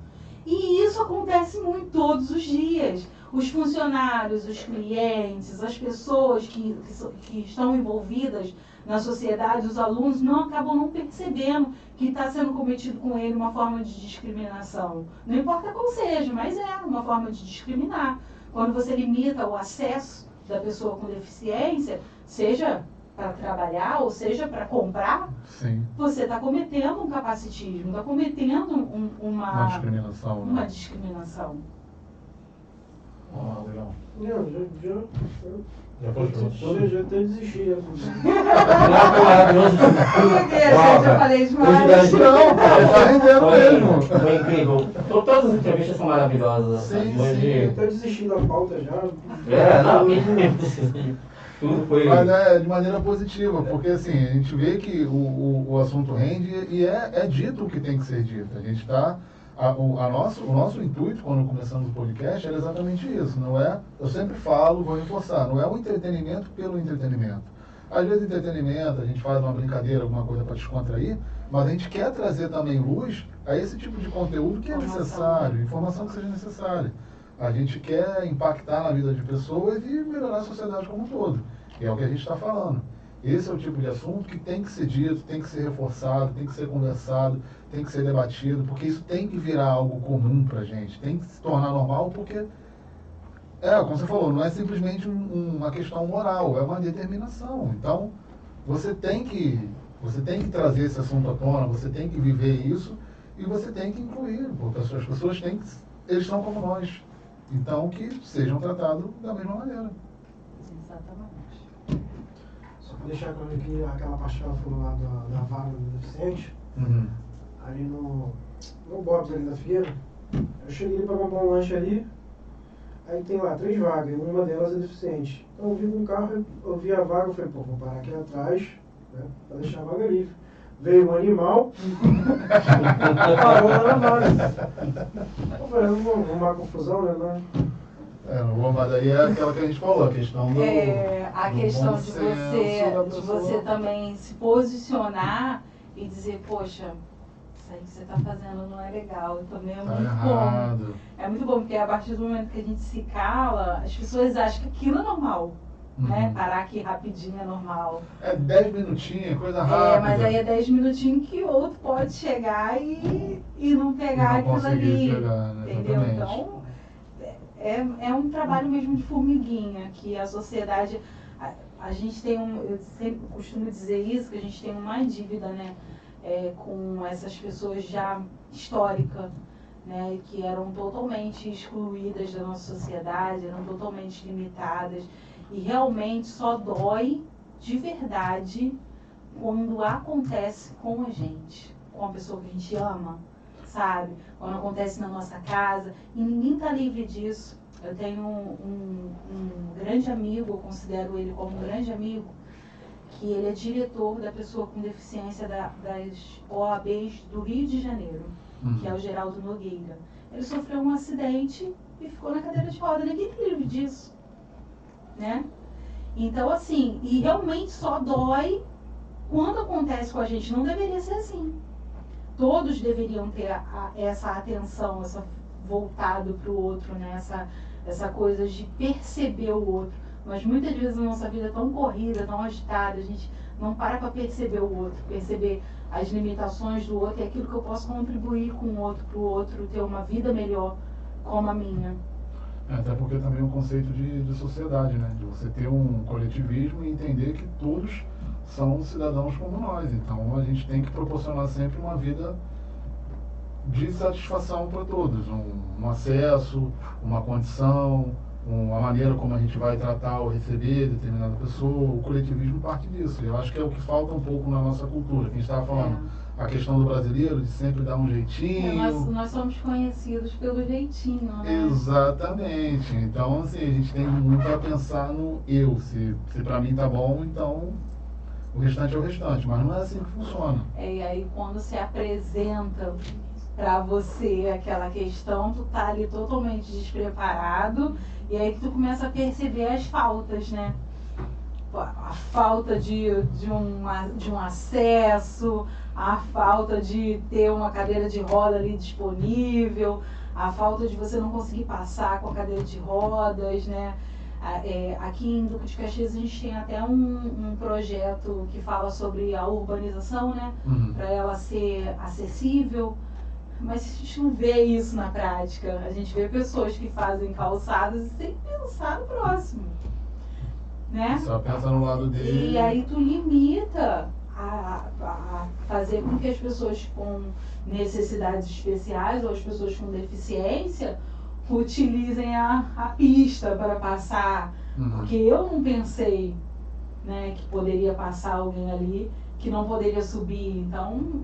E isso acontece muito todos os dias. Os funcionários, os clientes, as pessoas que estão envolvidas na sociedade, os alunos, acabam não percebendo que está sendo cometido com ele uma forma de discriminação. Não importa qual seja, mas é uma forma de discriminar. Quando você limita o acesso da pessoa com deficiência, seja para trabalhar ou seja para comprar, sim, você está cometendo um capacitismo, está cometendo uma discriminação. Uma discriminação. Legal. Já até desisti. Eu já falei demais. Não, tá rendendo mesmo. Foi incrível. Todas as entrevistas são maravilhosas. Sim, Eu até desisti da pauta já. Tudo foi. Mas de maneira positiva, porque assim, a gente vê que o assunto rende e é dito o que tem que ser dito. A gente está. O nosso intuito, quando começamos o podcast, era exatamente isso. Não é, eu sempre falo, vou reforçar, não é o entretenimento pelo entretenimento. Às vezes entretenimento, a gente faz uma brincadeira, alguma coisa para descontrair, mas a gente quer trazer também luz a esse tipo de conteúdo que é necessário, informação que seja necessária. A gente quer impactar na vida de pessoas e melhorar a sociedade como um todo. E é o que a gente está falando. Esse é o tipo de assunto que tem que ser dito, tem que ser reforçado, tem que ser conversado, tem que ser debatido, porque isso tem que virar algo comum para a gente, tem que se tornar normal, porque, como você falou, não é simplesmente uma questão moral, é uma determinação. Então, você tem que trazer esse assunto à tona, você tem que viver isso e você tem que incluir, porque as pessoas eles são como nós, então que sejam tratados da mesma maneira. Exatamente. Só para deixar claro que aquela parte que ela falou lá da vaga do deficiente, ali no Bob's ali da feira, eu cheguei ali para comprar um lanche ali, aí tem lá 3 vagas, e uma delas é deficiente. Então eu vi um carro, eu vi a vaga, eu falei, pô, vou parar aqui atrás, né, para deixar a vaga livre. Veio um animal, parou lá na vaga. Eu falei, não vou arrumar confusão, né? Não. Mas daí é aquela que a gente falou, a questão do a questão bom de senso você também se posicionar e dizer, poxa, isso aí que você está fazendo não é legal. Também é muito bom. É muito bom, porque a partir do momento que a gente se cala, as pessoas acham que aquilo é normal. Né? Parar aqui rapidinho é normal. É 10 minutinhos, coisa rápida. Mas aí é 10 minutinhos que o outro pode chegar e não pegar aquilo ali. Pegar, né? Entendeu? Exatamente. Então, é um trabalho mesmo de formiguinha, que a sociedade. A gente tem eu sempre costumo dizer isso, que a gente tem uma dívida, né? Com essas pessoas já históricas, né? Que eram totalmente excluídas da nossa sociedade, eram totalmente limitadas. E realmente só dói de verdade quando acontece com a gente, com a pessoa que a gente ama, sabe? Quando acontece na nossa casa, e ninguém está livre disso. Eu tenho um grande amigo, eu considero ele como um grande amigo, que ele é diretor da pessoa com deficiência das OABs do Rio de Janeiro, que é o Geraldo Nogueira. Ele sofreu um acidente e ficou na cadeira de roda, ninguém está livre disso. Né? Então, assim, e realmente só dói quando acontece com a gente. Não deveria ser assim. Todos deveriam ter essa atenção, voltado para o outro, né? Essa coisa de perceber o outro. Mas muitas vezes a nossa vida é tão corrida, tão agitada, a gente não para perceber o outro, perceber as limitações do outro e aquilo que eu posso contribuir com o outro, para o outro ter uma vida melhor como a minha. Até porque também é um conceito de sociedade, né? De você ter um coletivismo e entender que todos são cidadãos como nós. Então a gente tem que proporcionar sempre uma vida de satisfação para todos. Um acesso, uma condição, uma maneira como a gente vai tratar ou receber determinada pessoa. O coletivismo parte disso. Eu acho que é o que falta um pouco na nossa cultura. Que a gente estava falando. A questão do brasileiro de sempre dar um jeitinho. Nós somos conhecidos pelo jeitinho, né? Exatamente. Então, assim, a gente tem muito a pensar no eu. Se pra mim tá bom, então o restante é o restante. Mas não é assim que funciona. E aí quando se apresenta pra você aquela questão, tu tá ali totalmente despreparado. E aí que tu começa a perceber as faltas, né? A falta de um acesso, a falta de ter uma cadeira de roda ali disponível, a falta de você não conseguir passar com a cadeira de rodas, né? Aqui em Duque de Caxias a gente tem até um projeto que fala sobre a urbanização, né? Para ela ser acessível, mas a gente não vê isso na prática. A gente vê pessoas que fazem calçadas sem pensar no próximo. Né? Só pensa no lado dele. E aí tu limita a fazer com que as pessoas com necessidades especiais ou as pessoas com deficiência utilizem a pista para passar. Porque eu não pensei, né, que poderia passar alguém ali que não poderia subir. Então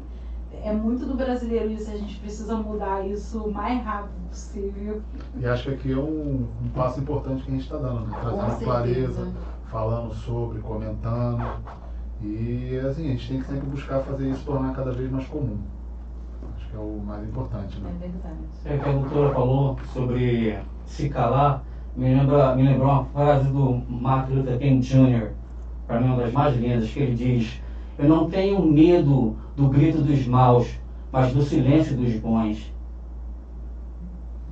é muito do brasileiro isso, a gente precisa mudar isso o mais rápido possível. E acho que aqui é um passo importante que a gente está dando, né? Trazendo clareza, falando sobre, comentando. E assim, a gente tem que sempre buscar fazer isso tornar cada vez mais comum. Acho que é o mais importante, né? É verdade. É que a doutora falou sobre se calar, me lembrou uma frase do Martin Luther King Jr., para mim uma das mais lindas, que ele diz: eu não tenho medo do grito dos maus, mas do silêncio dos bons.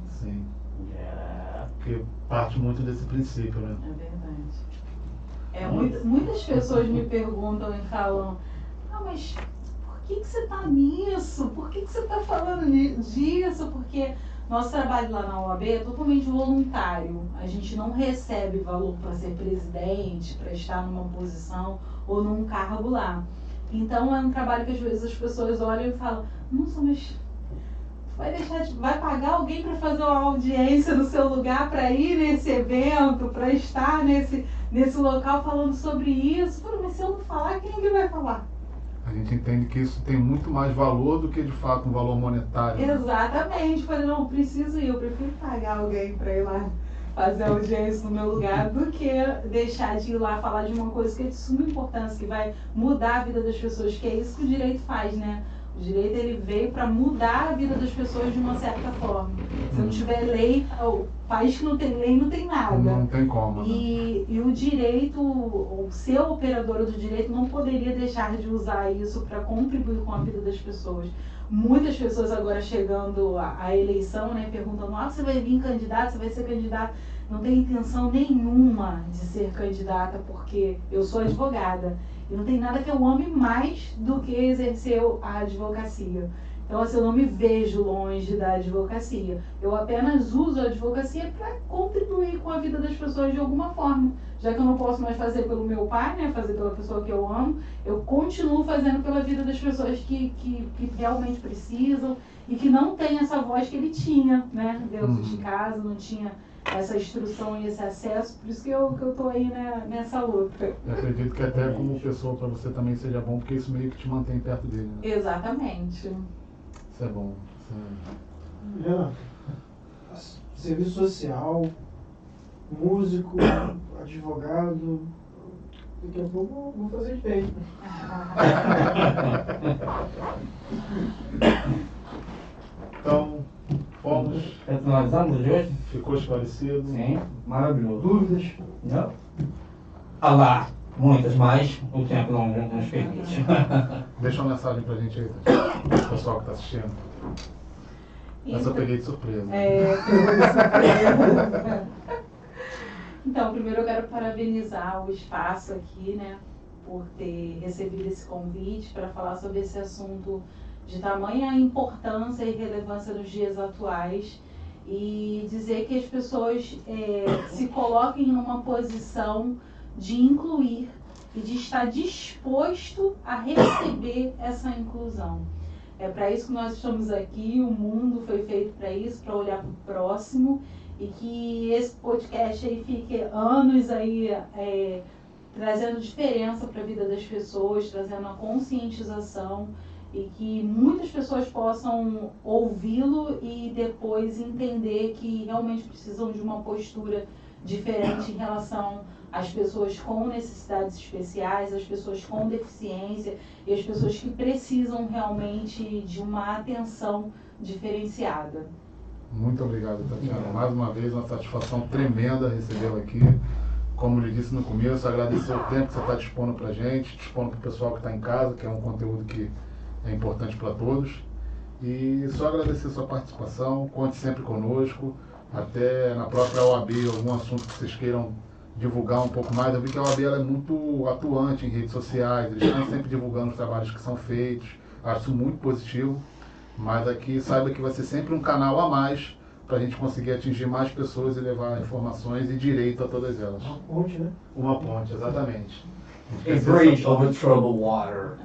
Sim. Porque parte muito desse princípio, né? É verdade. Muitas pessoas me perguntam e falam: ah, mas por que você está nisso? Por que você está falando disso? Porque nosso trabalho lá na OAB é totalmente voluntário. A gente não recebe valor para ser presidente, para estar numa posição ou num cargo lá. Então é um trabalho que às vezes as pessoas olham e falam: nossa, mas vai pagar alguém para fazer uma audiência no seu lugar, para ir nesse evento, para estar nesse local falando sobre isso? Mas se eu não falar, quem é que vai falar? A gente entende que isso tem muito mais valor do que, de fato, um valor monetário. Exatamente. Falei, não, preciso ir, eu prefiro pagar alguém para ir lá fazer audiência no meu lugar do que deixar de ir lá falar de uma coisa que é de suma importância, que vai mudar a vida das pessoas, que é isso que o direito faz, né? O direito, ele veio para mudar a vida das pessoas de uma certa forma. Se não tiver lei, o país que não tem lei não tem nada. Não tem como. E o direito, o seu operador do direito não poderia deixar de usar isso para contribuir com a vida das pessoas. Muitas pessoas agora chegando à eleição, né, perguntando: ah, você vai vir candidato, você vai ser candidato? Não tenho intenção nenhuma de ser candidata, porque eu sou advogada. E não tem nada que eu ame mais do que exercer a advocacia. Então, assim, eu não me vejo longe da advocacia. Eu apenas uso a advocacia para contribuir com a vida das pessoas de alguma forma. Já que eu não posso mais fazer pelo meu pai, né, fazer pela pessoa que eu amo, eu continuo fazendo pela vida das pessoas que realmente precisam e que não tem essa voz que ele tinha, né, dentro de casa, não tinha essa instrução e esse acesso. Por isso que eu tô aí, né, nessa luta. Eu acredito que até como pessoa para você também seja bom, porque isso meio que te mantém perto dele, né? Exatamente. Isso é bom. Renato, serviço social, músico, advogado, daqui a pouco vou fazer direito. Então, fomos. Finalizamos de hoje? Ficou esclarecido? Sim, maravilhoso. Dúvidas? Não? Ah lá, muitas, mas o tempo não nos permite. Deixa uma mensagem pra gente aí, o pessoal que está assistindo. Essa eu peguei de surpresa. Pegou de surpresa. Então, primeiro eu quero parabenizar o espaço aqui, né, por ter recebido esse convite para falar sobre esse assunto de tamanha importância e relevância nos dias atuais, e dizer que as pessoas se coloquem numa posição de incluir e de estar disposto a receber essa inclusão. É para isso que nós estamos aqui, o mundo foi feito para isso, para olhar para o próximo, e que esse podcast aí fique anos aí trazendo diferença para a vida das pessoas, trazendo a conscientização, e que muitas pessoas possam ouvi-lo e depois entender que realmente precisam de uma postura diferente em relação às pessoas com necessidades especiais, às pessoas com deficiência e às pessoas que precisam realmente de uma atenção diferenciada. Muito obrigado, Tatiana. Mais uma vez, uma satisfação tremenda recebê-la aqui. Como eu lhe disse no começo, agradecer o tempo que você está dispondo para a gente, dispondo para o pessoal que está em casa, que é um conteúdo que é importante para todos. E só agradecer a sua participação, conte sempre conosco, até na própria OAB, algum assunto que vocês queiram divulgar um pouco mais. Eu vi que a OAB ela é muito atuante em redes sociais, eles estão sempre divulgando os trabalhos que são feitos, acho isso muito positivo, mas aqui saiba que vai ser sempre um canal a mais para a gente conseguir atingir mais pessoas e levar informações e direito a todas elas. Uma ponte, né? Uma ponte, exatamente. A bridge over troubled water.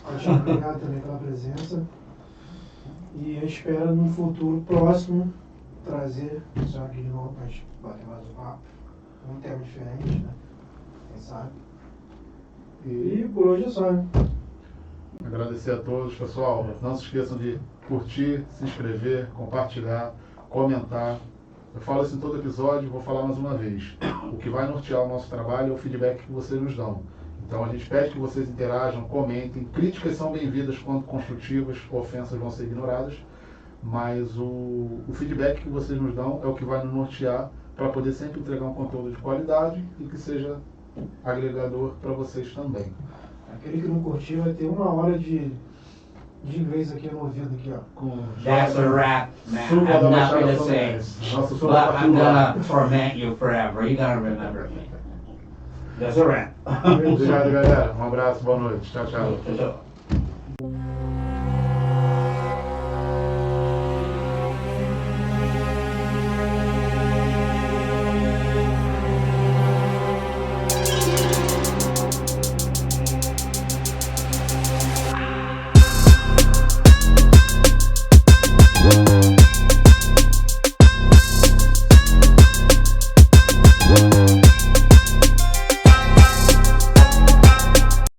Obrigado também pela presença. E eu espero no futuro próximo trazer o senhor aqui de novo para a gente bater mais um papo. Um tema diferente, né? Quem sabe? E por hoje é só, né? Agradecer a todos, pessoal. Não se esqueçam de curtir, se inscrever, compartilhar, comentar. Eu falo isso em todo episódio, vou falar mais uma vez. O que vai nortear o nosso trabalho é o feedback que vocês nos dão. Então a gente pede que vocês interajam, comentem. Críticas são bem-vindas quando construtivas, ofensas vão ser ignoradas. Mas o feedback que vocês nos dão é o que vai nos nortear para poder sempre entregar um conteúdo de qualidade e que seja agregador para vocês também. Aquele que não curtiu vai ter 1 hora de inglês aqui no ouvido, aqui, ó. Com That's a wrap, man. Suba I'm da not Baixada gonna say, Fluminense. Nosso som but I'm particular. gonna torment you forever. You're gonna remember me. That's a wrap. Obrigado, galera. Um abraço, boa noite. Tchau, tchau. Tchau, tchau.